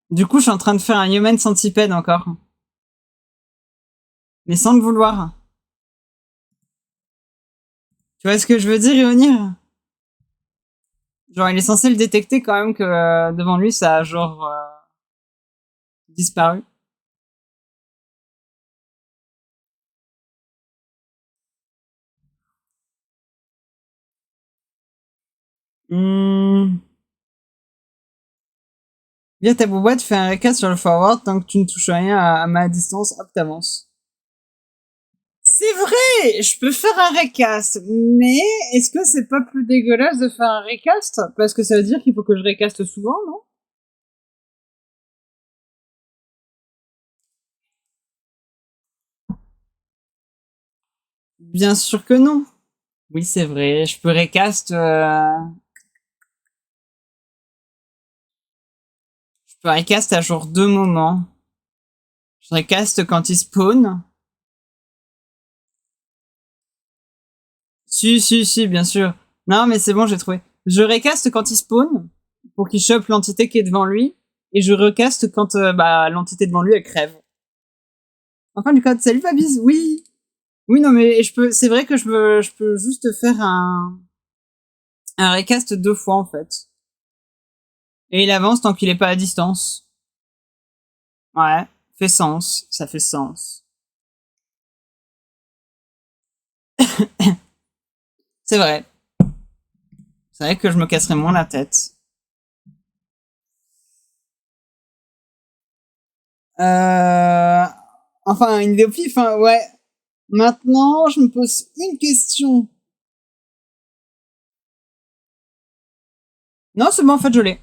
Du coup, je suis en train de faire un Human Centipede encore. Mais sans le vouloir. Tu vois ce que je veux dire, Ionir? Genre, il est censé le détecter quand même que devant lui, ça a genre disparu. Viens ta boîte, fais un recast sur le forward, tant que tu ne touches rien à ma distance, hop, t'avances. C'est vrai, je peux faire un recast, mais est-ce que c'est pas plus dégueulasse de faire un recast? Parce que ça veut dire qu'il faut que je recaste souvent, non? Bien sûr que non. Oui, c'est vrai, je peux recast... Je peux recast à genre 2 moments. Je recast quand il spawn. Si, bien sûr. Non, mais c'est bon, j'ai trouvé. Je recaste quand il spawn, pour qu'il chope l'entité qui est devant lui, et je recaste quand bah, l'entité devant lui, elle crève. Enfin, du code, salut Fabiz, oui. Oui, non, mais je peux, c'est vrai que je peux juste faire un recast 2 fois, en fait. Et il avance tant qu'il est pas à distance. Ouais, fait sens, ça fait sens. C'est vrai. C'est vrai que je me casserais moins la tête. Enfin, une vidéo pif, hein, ouais. Maintenant, je me pose une question. Non, c'est bon, en fait, je l'ai.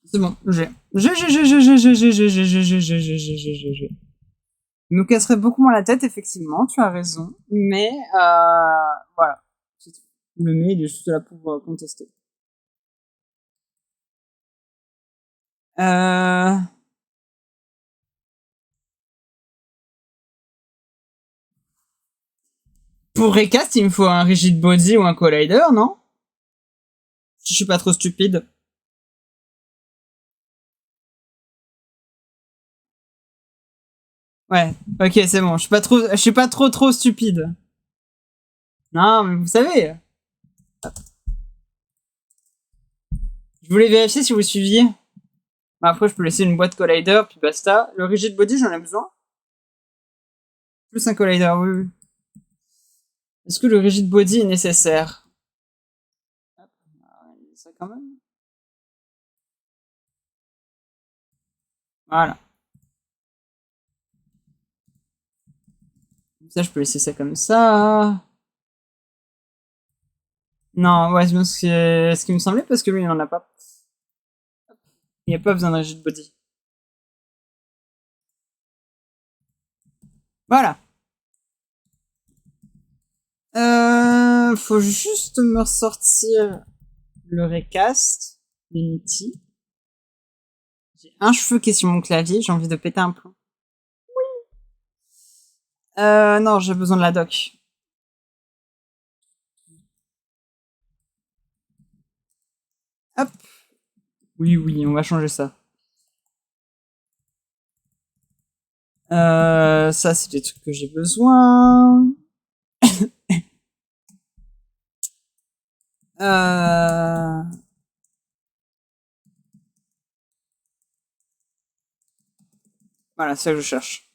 C'est bon, j'ai. Il me casserait beaucoup moins la tête, effectivement, tu as raison. Mais, voilà. Le mais, il est juste là pour contester. Pour recast, il me faut un rigid body ou un collider, non? Si je suis pas trop stupide. Ouais, ok, c'est bon. Je suis pas trop stupide. Non, mais vous savez. Je voulais vérifier si vous suiviez. Après, je peux laisser une boîte collider, puis basta. Le rigid body, j'en ai besoin. Plus un collider, oui, oui. Est-ce que le rigid body est nécessaire? Hop, ça quand même. Voilà. Ça, je peux laisser ça comme ça. Non, ouais, c'est ce qui me semblait, parce que lui, il en a pas. Il n'y a pas besoin de rigid body. Voilà. Faut juste me ressortir le recast d'Unity. J'ai un cheveu qui est sur mon clavier, j'ai envie de péter un plomb. Oui. Non, j'ai besoin de la doc. Hop. Oui, oui, on va changer ça. Ça, c'est des trucs que j'ai besoin. Voilà, c'est ça que je cherche.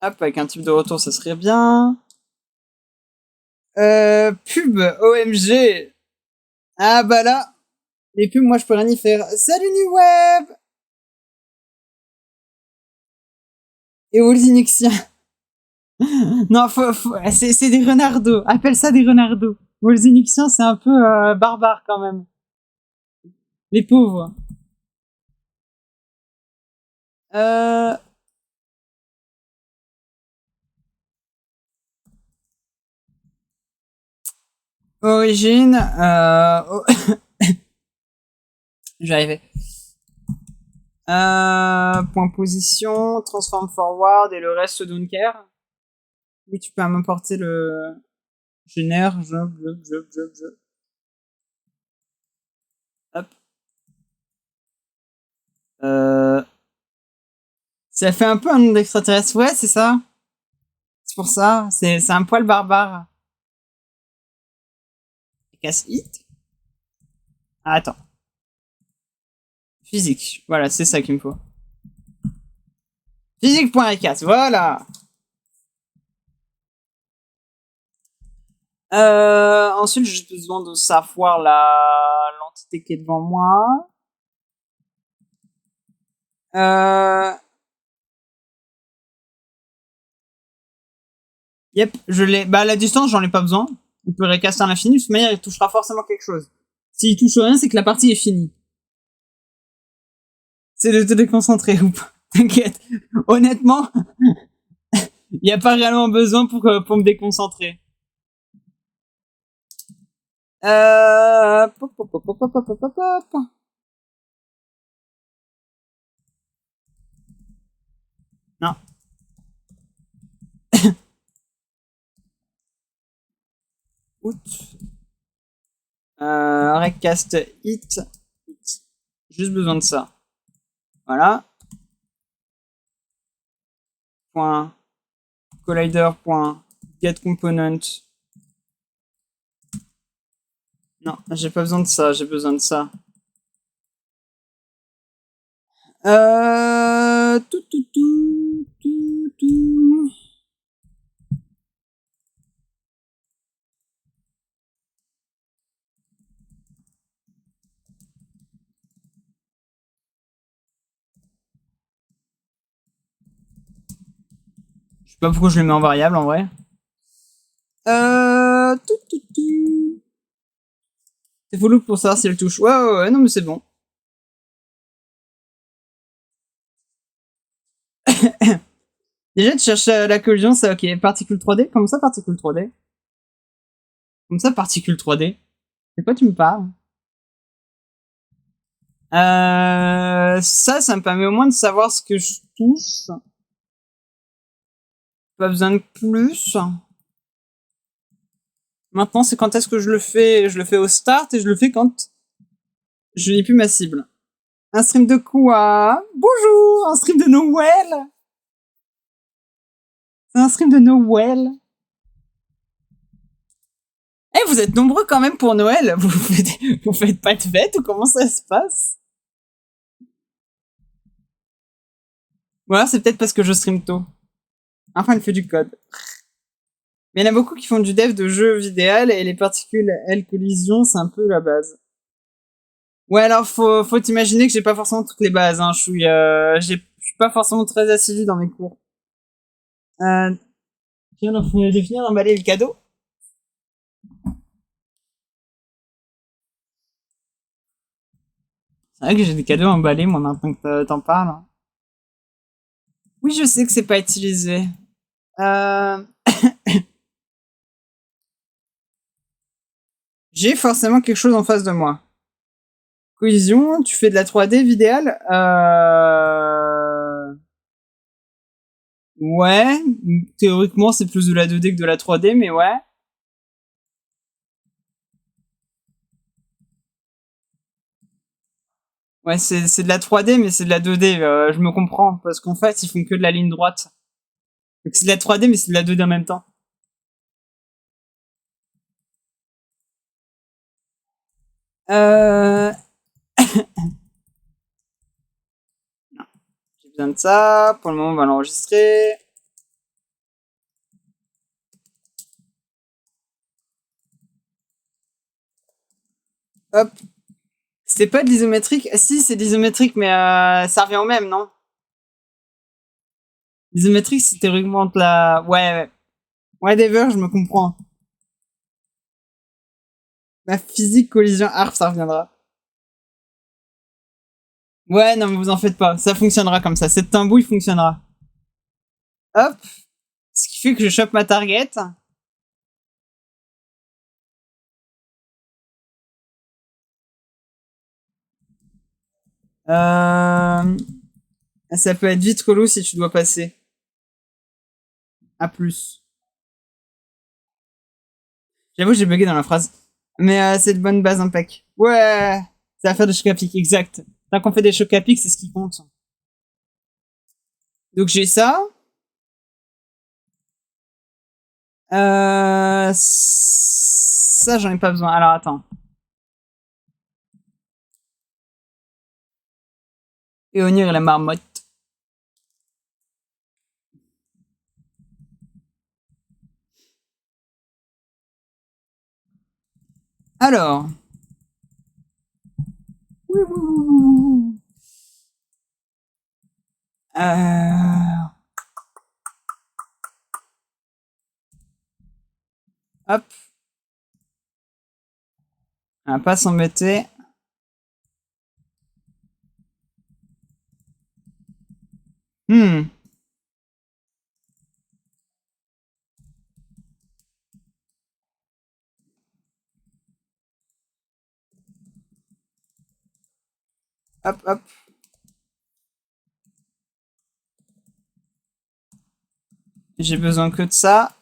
Hop, avec un type de retour, ça serait bien. Pub, OMG. Ah bah là, les pubs, moi je peux rien y faire. Salut New Web et aux Linuxiens. Non, c'est des renardos. Appelle ça des renardos. Aux Linuxiens, c'est un peu barbare quand même. Les pauvres. Origine. J'arrivais. Point position, transform forward et le reste don't care. Oui, tu peux m'importer le génère, job. Hop. Ça fait un peu un nom d'extraterrestre. Ouais, c'est ça. C'est pour ça. C'est un poil barbare. Casse hit. Ah, attends. Physique. Voilà, c'est ça qu'il me faut. Physique.casse, voilà. Ensuite, j'ai besoin de savoir l'entité qui est devant moi. Yep, je l'ai. Bah, la distance, j'en ai pas besoin. Il peut récaster à l'infini. De toute manière, il touchera forcément quelque chose. S'il touche rien, c'est que la partie est finie. C'est de te déconcentrer ou pas. T'inquiète. Honnêtement, il n'y a pas réellement besoin pour me déconcentrer. Non. Out. Recast hit. Juste besoin de ça. Voilà. Point collider. Point get component. Non, j'ai pas besoin de ça, j'ai besoin de ça. Je sais pas pourquoi je le mets en variable en vrai. C'est fou pour savoir si elle touche. Ouais, non mais c'est bon. Déjà, tu cherches la collision, c'est ok. Particule 3D. Comment ça, particule 3D? Comme ça, particule 3D. De quoi tu me parles? Ça me permet au moins de savoir ce que je touche. Pas besoin de plus. Maintenant, c'est quand est-ce que je le fais? Je le fais au start et je le fais quand je n'ai plus ma cible. Un stream de quoi? Bonjour! Un stream de Noël! C'est un stream de Noël! Eh, vous êtes nombreux quand même pour Noël! Vous faites pas de fête ou comment ça se passe? Voilà, c'est peut-être parce que je stream tôt. Enfin, il fait du code. Mais il y en a beaucoup qui font du dev de jeux vidéo et les particules, elles, collision, c'est un peu la base. Ouais, alors faut t'imaginer que j'ai pas forcément toutes les bases, hein. Je suis pas forcément très assidu dans mes cours. Tu viens de finir d'emballer le cadeau? C'est vrai que j'ai des cadeaux emballés, moi, maintenant que t'en parles. Hein. Oui, je sais que c'est pas utilisé. J'ai forcément quelque chose en face de moi. Collision, tu fais de la 3D vidéale? Ouais, théoriquement c'est plus de la 2D que de la 3D, mais ouais. Ouais, c'est de la 3D, mais c'est de la 2D. Je me comprends, parce qu'en fait, ils font que de la ligne droite. Donc c'est de la 3D, mais c'est de la 2D en même temps. Euh... J'ai besoin de ça. Pour le moment, on va l'enregistrer. Hop. C'était pas de l'isométrique? Si, c'est de l'isométrique, mais ça revient au même, non? L'isométrique, c'est théoriquement de la... Ouais. Whatever, je me comprends. La physique, collision, arf, ça reviendra. Ouais, non, mais vous en faites pas. Ça fonctionnera comme ça. Cette tambouille fonctionnera. Hop. Ce qui fait que je chope ma target. Ça peut être vite relou si tu dois passer. À plus. J'avoue, j'ai bugué dans la phrase. Mais c'est de bonne base impec. Ouais. Ça va faire des chocs à pic, exact. Tant qu'on fait des chocs à pic, c'est ce qui compte. Donc j'ai ça. Ça, j'en ai pas besoin. Alors attends. Éonir et la marmotte. Alors. Hop. On va pas s'embêter. Hop, hop. J'ai besoin que de ça.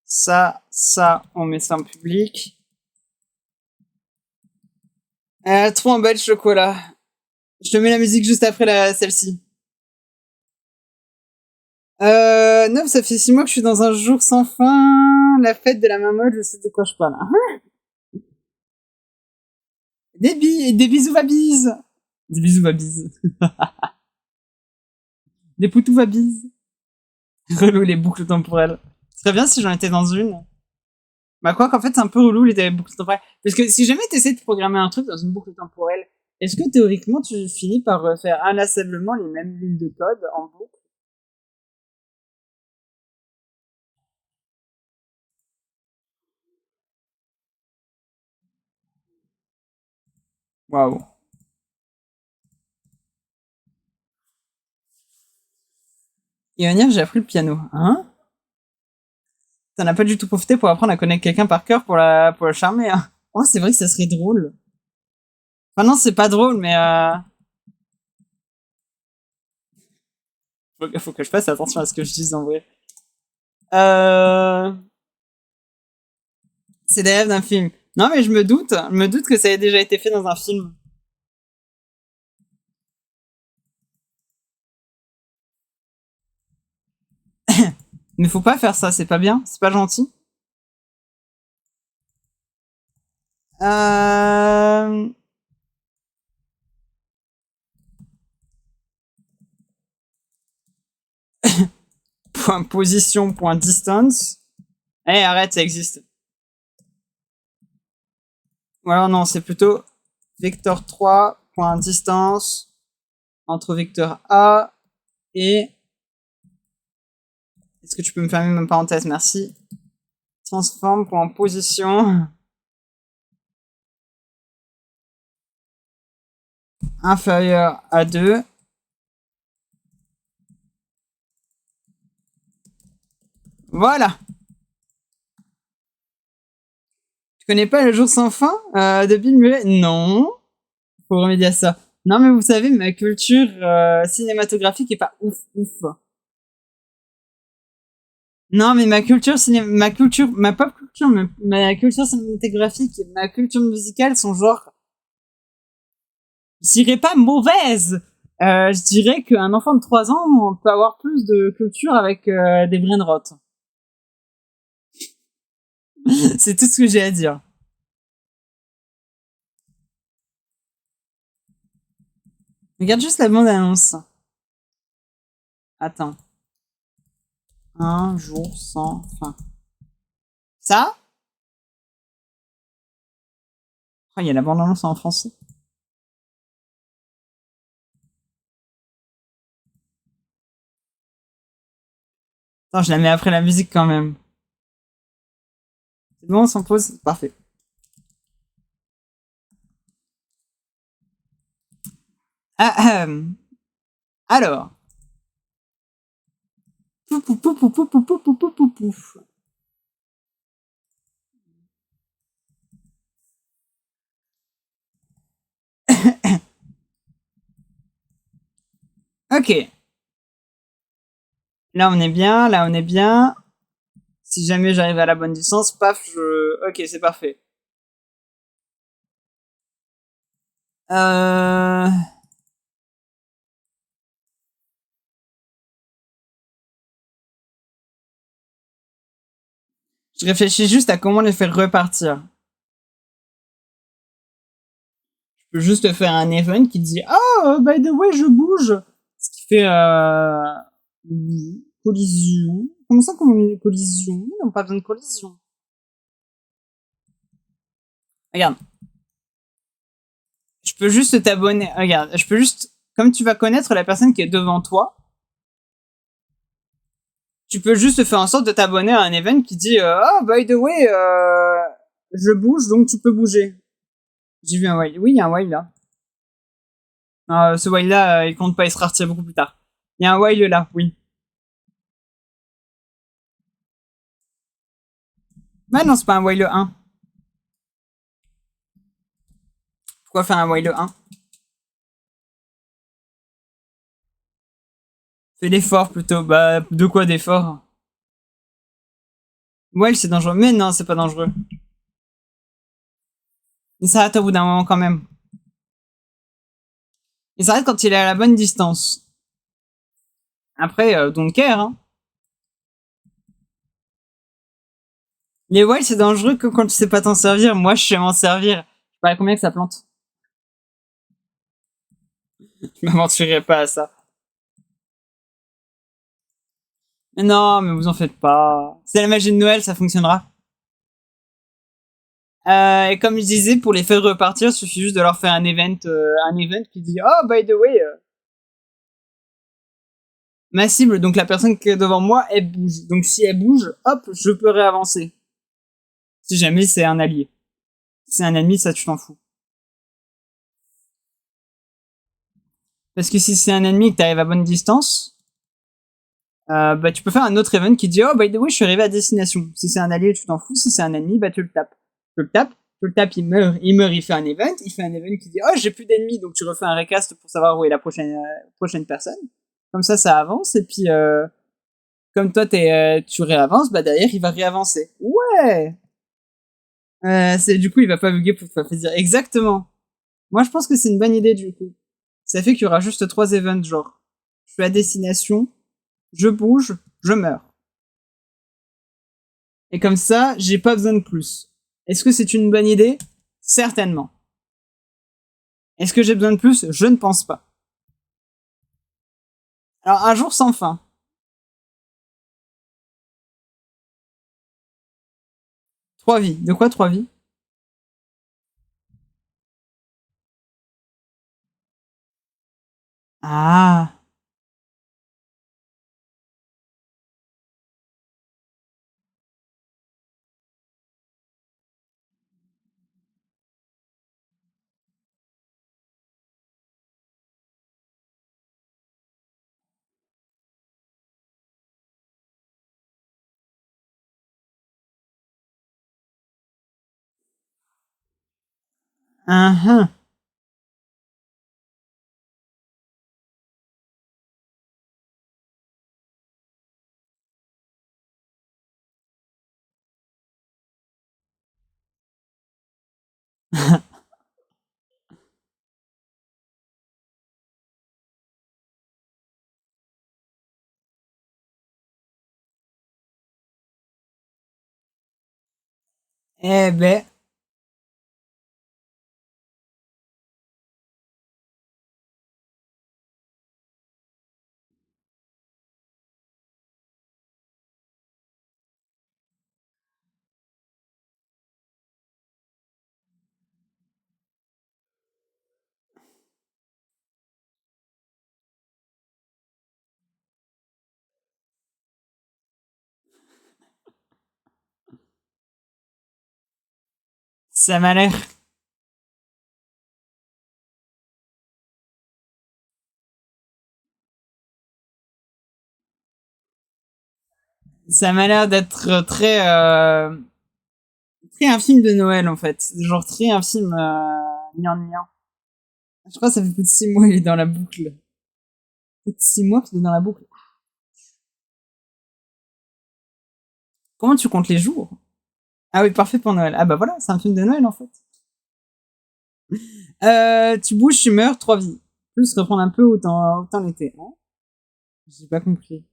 Ça, on met ça en public. Trop en bas de chocolat. Je te mets la musique juste après celle-ci. Non, ça fait 6 mois que je suis dans un jour sans fin. La fête de la marmotte, je sais de quoi je parle. Des bisous babise. Des bisous babise. Des poutous babise. Relou les boucles temporelles. Ce serait bien si j'en étais dans une. Bah quoi qu'en fait c'est un peu relou les boucles temporelles. Parce que si jamais t'essaies de programmer un truc dans une boucle temporelle, est-ce que théoriquement tu finis par faire inlassablement les mêmes lignes de code en boucle? Waouh. Et à venir, j'ai appris le piano. Hein? T'en as pas du tout profité pour apprendre à connaître quelqu'un par cœur pour la charmer. Hein. Oh, c'est vrai que ça serait drôle. Enfin non, c'est pas drôle, mais faut que je fasse attention à ce que je dis en vrai. C'est des rêves d'un film. Non, mais je me doute que ça ait déjà été fait dans un film. Mais faut pas faire ça, c'est pas bien, c'est pas gentil. Euh... Point position, point distance. Eh, arrête, ça existe. Ou alors non, c'est plutôt vecteur 3, point distance entre vecteur A et... Est-ce que tu peux me fermer ma parenthèse, merci. Transforme, point position inférieur à 2. Voilà. Tu connais pas Le Jour sans fin de Bill Murray? Non. Faut remédier à ça. Non, mais vous savez, ma culture cinématographique est pas ouf. Non, mais ma culture ma pop culture, ma culture cinématographique et ma culture musicale sont genre Je dirais pas mauvaise. Je dirais qu'un enfant de 3 ans peut avoir plus de culture avec des brainrot. C'est tout ce que j'ai à dire. Regarde juste la bande-annonce. Attends. Un jour sans fin. Ça? Oh, il y a la bande-annonce en français. Attends, je la mets après la musique quand même. C'est bon, on s'en pose? Parfait. Ah, alors. Pouf, pouf, pouf, pouf, pouf, pouf, pouf, pouf, pouf, pouf. Ok. Là, on est bien. Là, on est bien. Si jamais j'arrive à la bonne distance, paf, je... Ok, c'est parfait. Euh... Je réfléchis juste à comment les faire repartir. Je peux juste faire un event qui dit Oh, by the way, je bouge. Ce qui fait collision. Comment ça, comment collision? Non, pas besoin de collision. Regarde. Je peux juste t'abonner. Regarde, je peux juste. Comme tu vas connaître la personne qui est devant toi, tu peux juste faire en sorte de t'abonner à un event qui dit Oh, by the way, je bouge, donc tu peux bouger. J'ai vu un while. Oui, il y a un while là. Ce while là, il compte pas, il sera retiré beaucoup plus tard. Il y a un while là, oui. Bah non, c'est pas un while 1. Pourquoi faire un while 1? Fais l'effort plutôt. Bah, de quoi d'effort? While c'est dangereux. Mais non, c'est pas dangereux. Il s'arrête au bout d'un moment quand même. Il s'arrête quand il est à la bonne distance. Après, don't care, hein. Les while c'est dangereux que quand tu sais pas t'en servir. Moi, je sais m'en servir. Je sais pas combien que ça plante. Je m'aventurerai pas à ça. Mais non, mais vous en faites pas. C'est la magie de Noël, ça fonctionnera. Et comme je disais, pour les faire repartir, il suffit juste de leur faire un event qui dit Oh, by the way, ma cible, donc la personne qui est devant moi, elle bouge. Donc si elle bouge, hop, je peux réavancer. Si jamais c'est un allié. Si c'est un ennemi, ça tu t'en fous. Parce que si c'est un ennemi et que t'arrives à bonne distance, bah tu peux faire un autre event qui dit Oh, by the way, je suis arrivé à destination. Si c'est un allié, tu t'en fous. Si c'est un ennemi, bah tu le tapes. Tu le tapes, il meurt, il fait un event. Il fait un event qui dit Oh, j'ai plus d'ennemis, donc tu refais un recast pour savoir où est la prochaine personne. Comme ça avance. Et puis, comme toi, tu réavances, bah derrière, il va réavancer. Ouais. Du coup, il va pas bugger pour te faire plaisir. Exactement. Moi, je pense que c'est une bonne idée, du coup. Ça fait qu'il y aura juste 3 events, genre. Je suis à destination, je bouge, je meurs. Et comme ça, j'ai pas besoin de plus. Est-ce que c'est une bonne idée? Certainement. Est-ce que j'ai besoin de plus? Je ne pense pas. Alors, un jour sans fin. 3 vies. De quoi 3 vies? Ah. Uh-huh. Eh ben, ça m'a l'air. Ça m'a l'air d'être très, très un film de Noël en fait. Genre très un film gnangnan. Je crois que ça fait plus de 6 mois il est dans la boucle. Plus de 6 mois qu'il est dans la boucle. Comment tu comptes les jours? Ah oui, parfait pour Noël. Ah bah voilà, c'est un film de Noël en fait. Tu bouges, tu meurs, 3 vies. Plus reprendre un peu autant l'été. Hein. J'ai pas compris.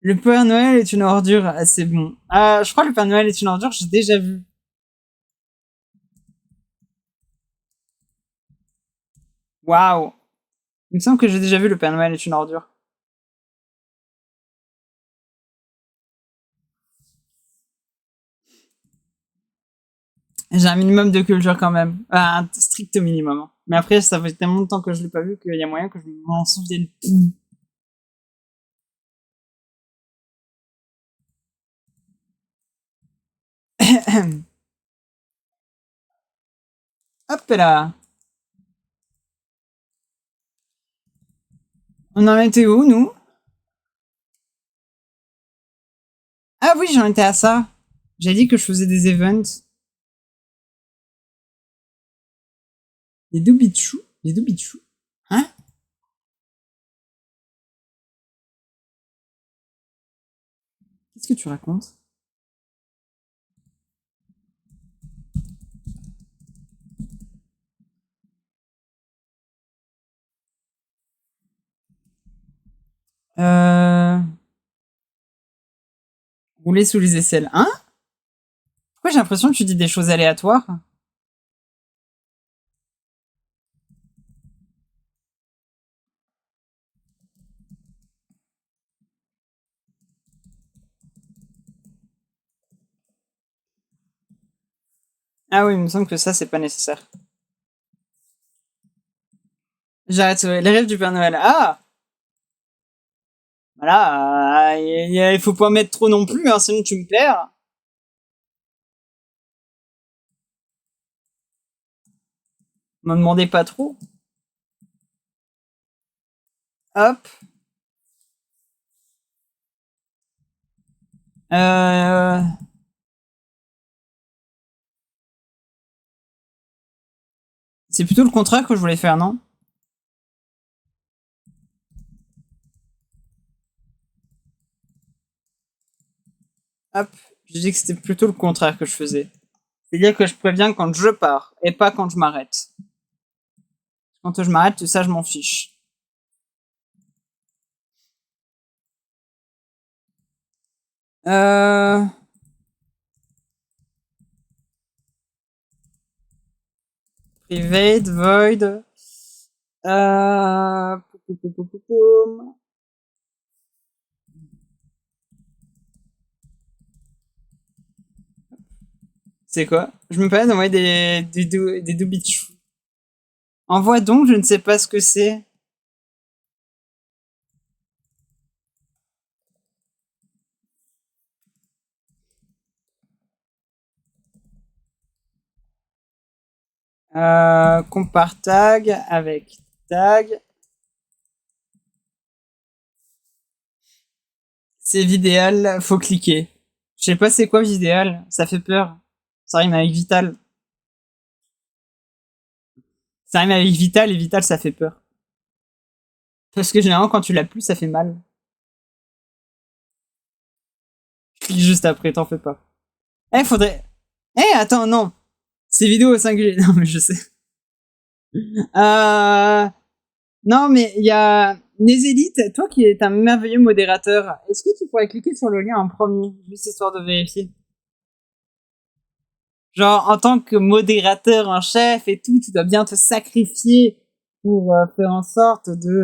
Le Père Noël est une ordure. Ah, c'est bon. Je crois que le Père Noël est une ordure, j'ai déjà vu. Waouh. Il me semble que j'ai déjà vu le Père Noël est une ordure. J'ai un minimum de culture quand même. Un strict minimum. Hein. Mais après, ça fait tellement de temps que je l'ai pas vu qu'il y a moyen que je m'en souvienne plus. Hop là. On en était où, nous? Ah oui, j'en étais à ça. J'ai dit que je faisais des events. Les doubichous? Les doubichous? Hein? Qu'est-ce que tu racontes? Euh... Rouler sous les aisselles. Hein? Pourquoi j'ai l'impression que tu dis des choses aléatoires? Ah oui, il me semble que ça, c'est pas nécessaire. J'arrête les rêves du Père Noël. Ah! Voilà, il faut pas mettre trop non plus, hein, sinon tu me perds. Me demandez pas trop. Hop. Euh... C'est plutôt le contraire que je voulais faire, non? Hop. J'ai dit que c'était plutôt le contraire que je faisais. C'est-à-dire que je préviens quand je pars et pas quand je m'arrête. Quand je m'arrête, ça, je m'en fiche. Private, void. Euh... C'est quoi? Je me permets d'envoyer des doubichous. Envoie donc, je ne sais pas ce que c'est. Compare tag avec tag. C'est vidéal, faut cliquer. Je sais pas c'est quoi vidéal, ça fait peur. Ça rime avec vital. Ça rime avec vital et vital ça fait peur. Parce que généralement quand tu l'as plus ça fait mal. Je clique juste après, t'en fais pas. Faudrait... attends, non. C'est vidéo au singulier. Non mais je sais. Non mais il y a... Nézélite, toi qui es un merveilleux modérateur, est-ce que tu pourrais cliquer sur le lien en premier, juste histoire de vérifier? Genre, en tant que modérateur en chef et tout, tu dois bien te sacrifier pour faire en sorte de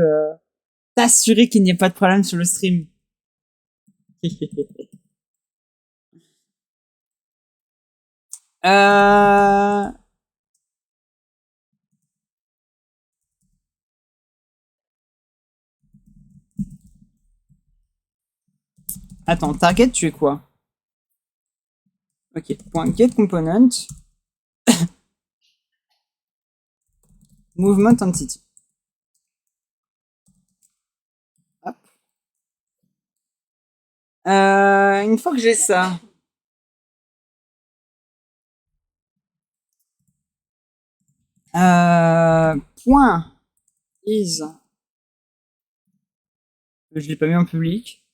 t'assurer qu'il n'y ait pas de problème sur le stream. euh... Attends, target, tu es quoi? Ok, point get component. Movement entity. Hop. Une fois que j'ai ça. Point is. Je l'ai pas mis en public.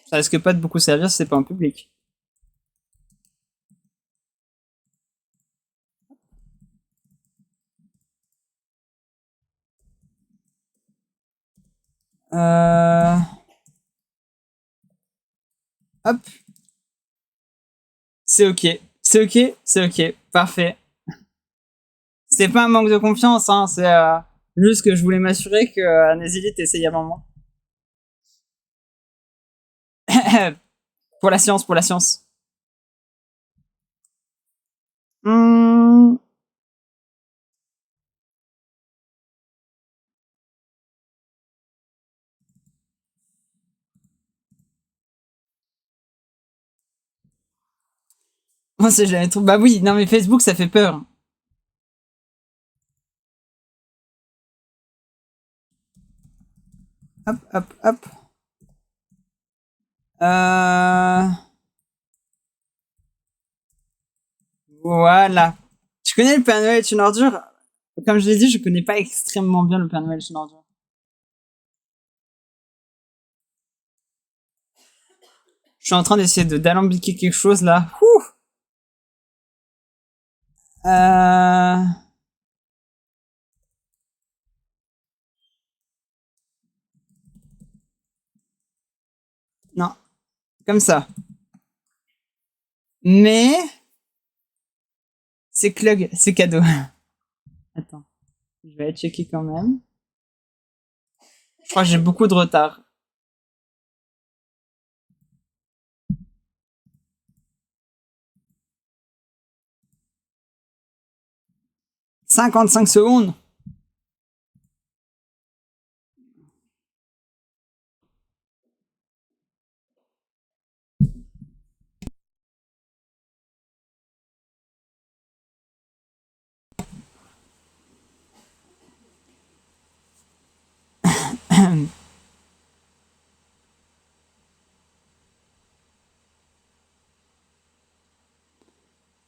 Ça risque pas de beaucoup servir si c'est pas en public. Hop. C'est ok. C'est ok. C'est ok. Parfait. C'était pas un manque de confiance, hein. C'est juste que je voulais m'assurer que Nézilite essaye à un moment. Pour la science, pour la science. Moi, c'est jamais trop. Bah oui, non, mais Facebook, ça fait peur. Hop, hop, hop. Voilà. Je connais le Père Noël est une ordure. Comme je l'ai dit, je connais pas extrêmement bien le Père Noël est une ordure. Je suis en train d'essayer d'alambiquer quelque chose là. Ouh. Non. Comme ça. Mais c'est Clug, c'est cadeau. Attends. Je vais aller checker quand même. Je crois que j'ai beaucoup de retard. « 55 secondes.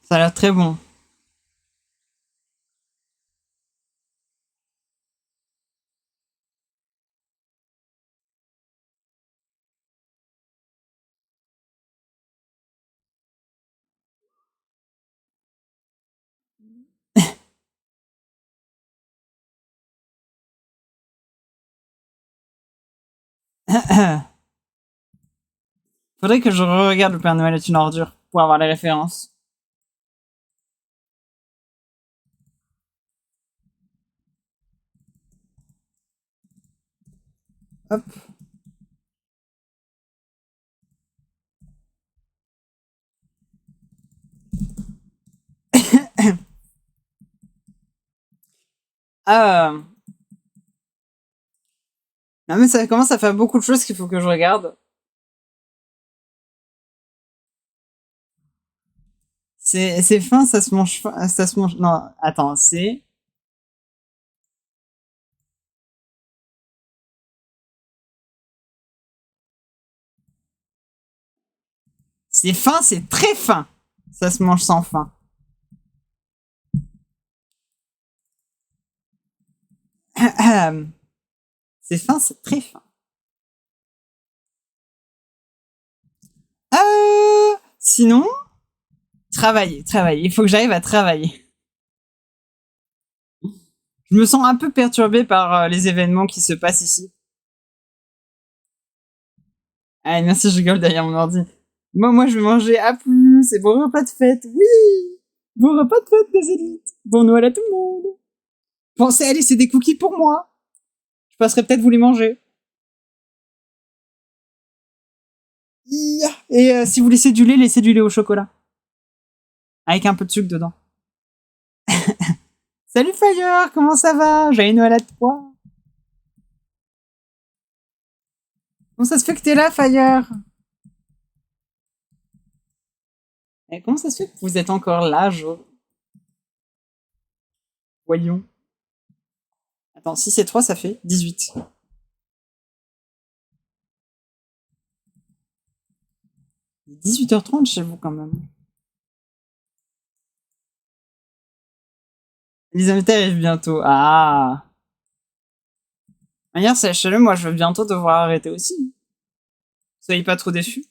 Ça a l'air très bon. Faudrait que je regarde le Père Noël est une ordure pour avoir les références. Hop. Non mais ça commence à faire beaucoup de choses qu'il faut que je regarde. C'est fin, ça se mange fin, ça se mange. Non, attends, c'est. C'est fin, c'est très fin. Ça se mange sans fin. C'est fin, c'est très fin. Sinon, travailler. Il faut que j'arrive à travailler. Je me sens un peu perturbé par les événements qui se passent ici. Allez, merci, je rigole derrière mon ordi. Moi, je vais manger à plus. plus, et bon repas de fête, oui! Bon repas de fête des élites! Bon Noël à tout le monde! Pensez à laisser des cookies pour moi! Je passerai peut-être vous les manger. Et si vous laissez du lait au chocolat. Avec un peu de sucre dedans. Salut Fire, comment ça va? Joyeux Noël à toi! Comment ça se fait que t'es là, Fire? Et comment ça se fait que vous êtes encore là, Jo? Voyons. Attends, si c'est 3, ça fait 18. Il est 18h30 chez vous, quand même. Les invités arrivent bientôt. Ah! D'ailleurs, sachez-le, moi, je vais bientôt devoir arrêter aussi. Soyez pas trop déçus.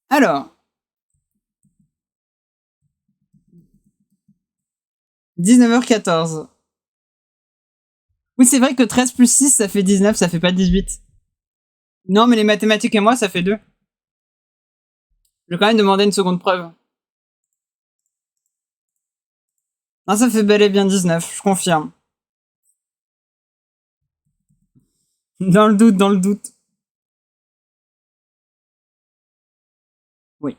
Alors. 19h14. Oui, c'est vrai que 13 plus 6, ça fait 19, ça fait pas 18. Non, mais les mathématiques et moi, ça fait 2. Je vais quand même demander une seconde preuve. Non, ça fait bel et bien 19, je confirme. Dans le doute, dans le doute. Oui.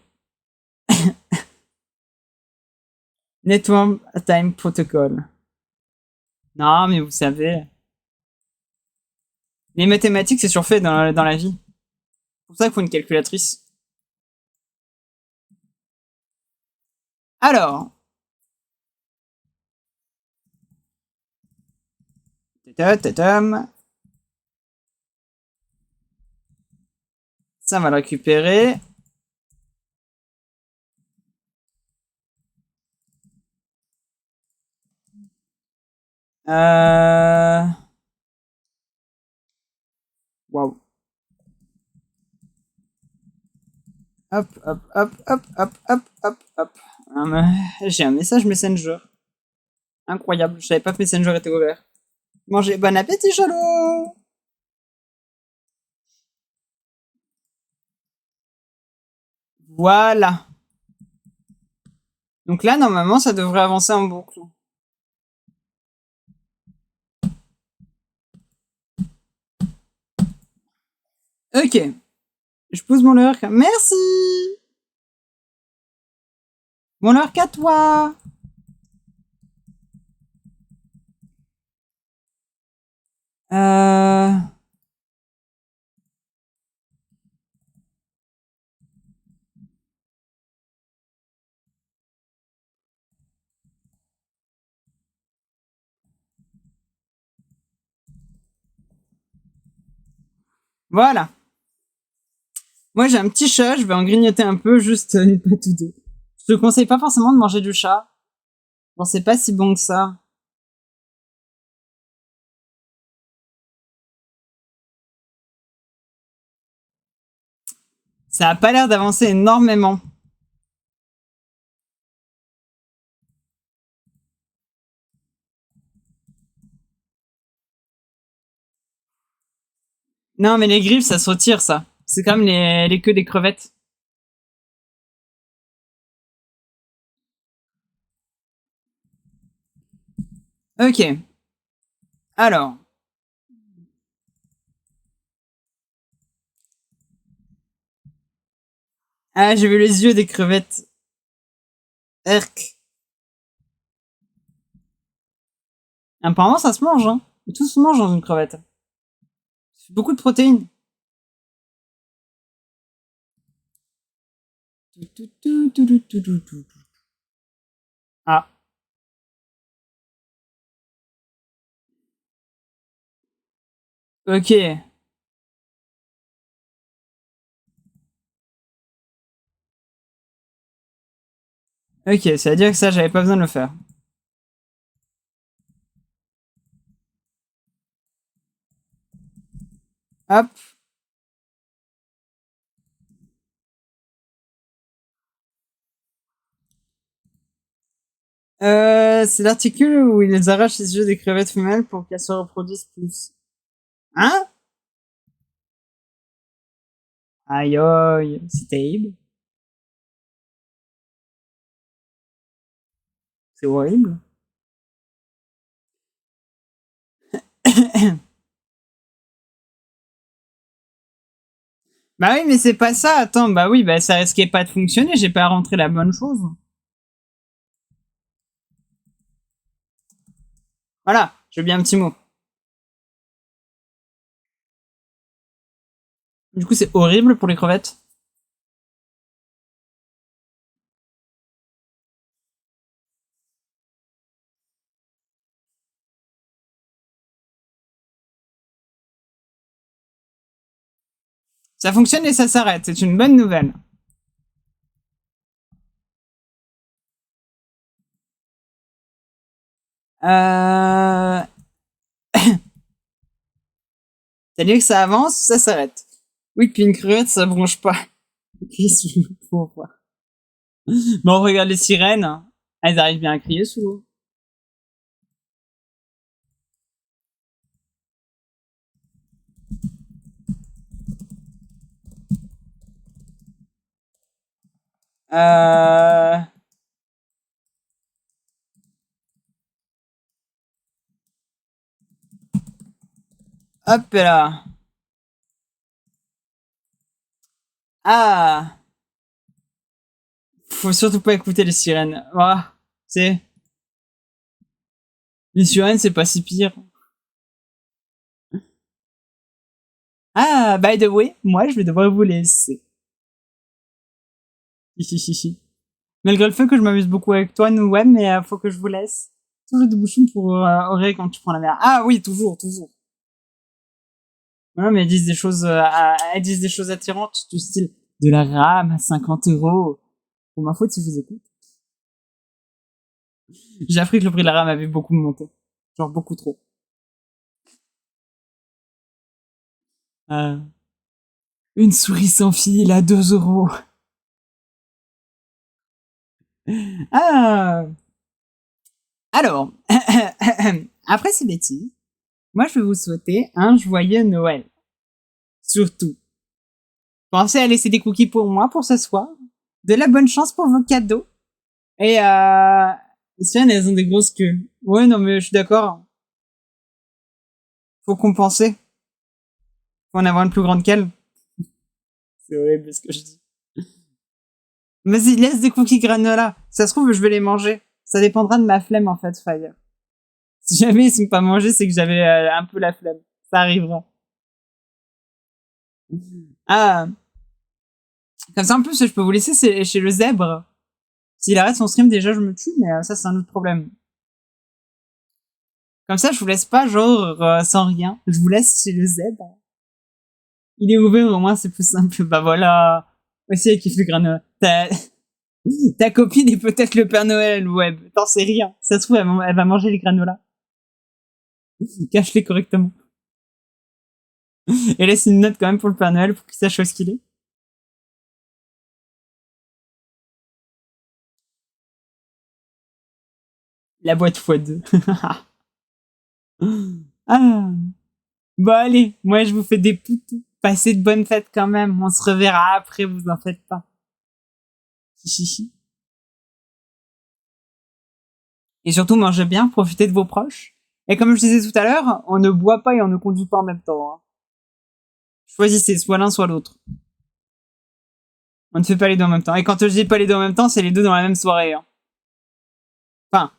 Network Time Protocol. Non, mais vous savez. Les mathématiques, c'est surfait dans la vie. C'est pour ça qu'il faut une calculatrice. Alors. Ça, on va le récupérer. Waouh. Hop, hop, hop, hop, hop, hop, hop, hop. J'ai un message Messenger. Incroyable, je savais pas que Messenger était ouvert. Mangez, bon appétit, Chalot! Voilà. Donc là, normalement, ça devrait avancer en boucle. Ok. Je pose mon lurk. Merci! Mon lurk à toi! Voilà. Moi, j'ai un petit chat, je vais en grignoter un peu, juste une patte ou deux. Je te conseille pas forcément de manger du chat. Bon, c'est pas si bon que ça. Ça a pas l'air d'avancer énormément. Non, mais les griffes, ça se retire, ça. C'est comme les queues des crevettes. Ok. Alors. Ah, j'ai vu les yeux des crevettes. Erk. Apparemment, ça se mange, hein. Tout se mange dans une crevette. C'est beaucoup de protéines. Ah. Ok. Ok, ça veut dire que ça, j'avais pas besoin de le faire. Hop. C'est l'article où ils arrachent les yeux des crevettes femelles pour qu'elles se reproduisent plus. Hein? Aïe aïe, c'est terrible. C'est horrible. Bah oui, mais c'est pas ça. Attends, bah oui, bah ça risquait pas de fonctionner. J'ai pas rentré la bonne chose. Voilà, j'ai bien un petit mot. Du coup, c'est horrible pour les crevettes. Ça fonctionne et ça s'arrête. C'est une bonne nouvelle. Euh... C'est-à-dire que ça avance, ça s'arrête. Oui, puis une crevette, ça bronche pas. Bon, regarde les sirènes. Elles arrivent bien à crier sous l'eau. Hop là. Ah. Faut surtout pas écouter les sirènes. Voilà. C'est. Les sirènes, c'est pas si pire. Ah, by the way, moi, je vais devoir vous laisser. Malgré le fait que je m'amuse beaucoup avec toi, nous, ouais, mais faut que je vous laisse. Toujours de bouchon pour Auré quand tu prends la mer. Ah oui, toujours, toujours. Ouais, mais elles disent des choses attirantes, du style de la rame à 50 €. Pour ma faute si je vous écoute. J'ai appris que le prix de la rame avait beaucoup monté. Genre beaucoup trop. Une souris sans fil à 2 €. Ah. Alors, après ces bêtises, moi je vais vous souhaiter un joyeux Noël. Surtout. Pensez à laisser des cookies pour moi pour ce soir. De la bonne chance pour vos cadeaux. Et les sirènes, elles ont des grosses queues. Ouais, non mais je suis d'accord. Faut compenser. Faut en avoir une plus grande qu'elle. C'est horrible ce que je dis. Vas-y, laisse des cookies granola. Ça se trouve, je vais les manger. Ça dépendra de ma flemme, en fait, Fire. Si jamais ils sont pas mangés, c'est que j'avais un peu la flemme. Ça arrivera. Ah. Comme ça, en plus, je peux vous laisser chez le zèbre. S'il arrête son stream, déjà, je me tue, mais ça, c'est un autre problème. Comme ça, je vous laisse pas, genre, sans rien. Je vous laisse chez le zèbre. Il est ouvert, au moins, c'est plus simple. Bah voilà. Aussi, elle kiffe le granola. Ta copine est peut-être le Père Noël, web. T'en sais rien. Ça se trouve, elle va manger les granolas. Cache-les correctement. Et laisse une note quand même pour le Père Noël pour qu'il sache où est-ce qu'il est. La boîte x2. Ah. Bon allez, moi je vous fais des poutous. Passez de bonnes fêtes quand même. On se reverra après, vous en faites pas. Chichichi. Et surtout, mangez bien, profitez de vos proches. Et comme je disais tout à l'heure, on ne boit pas et on ne conduit pas en même temps. Hein. Choisissez soit l'un soit l'autre. On ne fait pas les deux en même temps. Et quand je dis pas les deux en même temps, c'est les deux dans la même soirée. Hein. Enfin,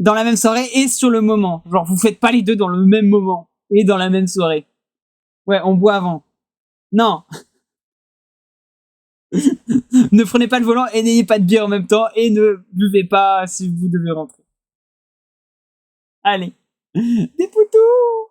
dans la même soirée et sur le moment. Genre, vous faites pas les deux dans le même moment et dans la même soirée. Ouais, on boit avant. Non. Ne prenez pas le volant et n'ayez pas de bière en même temps et ne buvez pas si vous devez rentrer. Allez. Des poutous!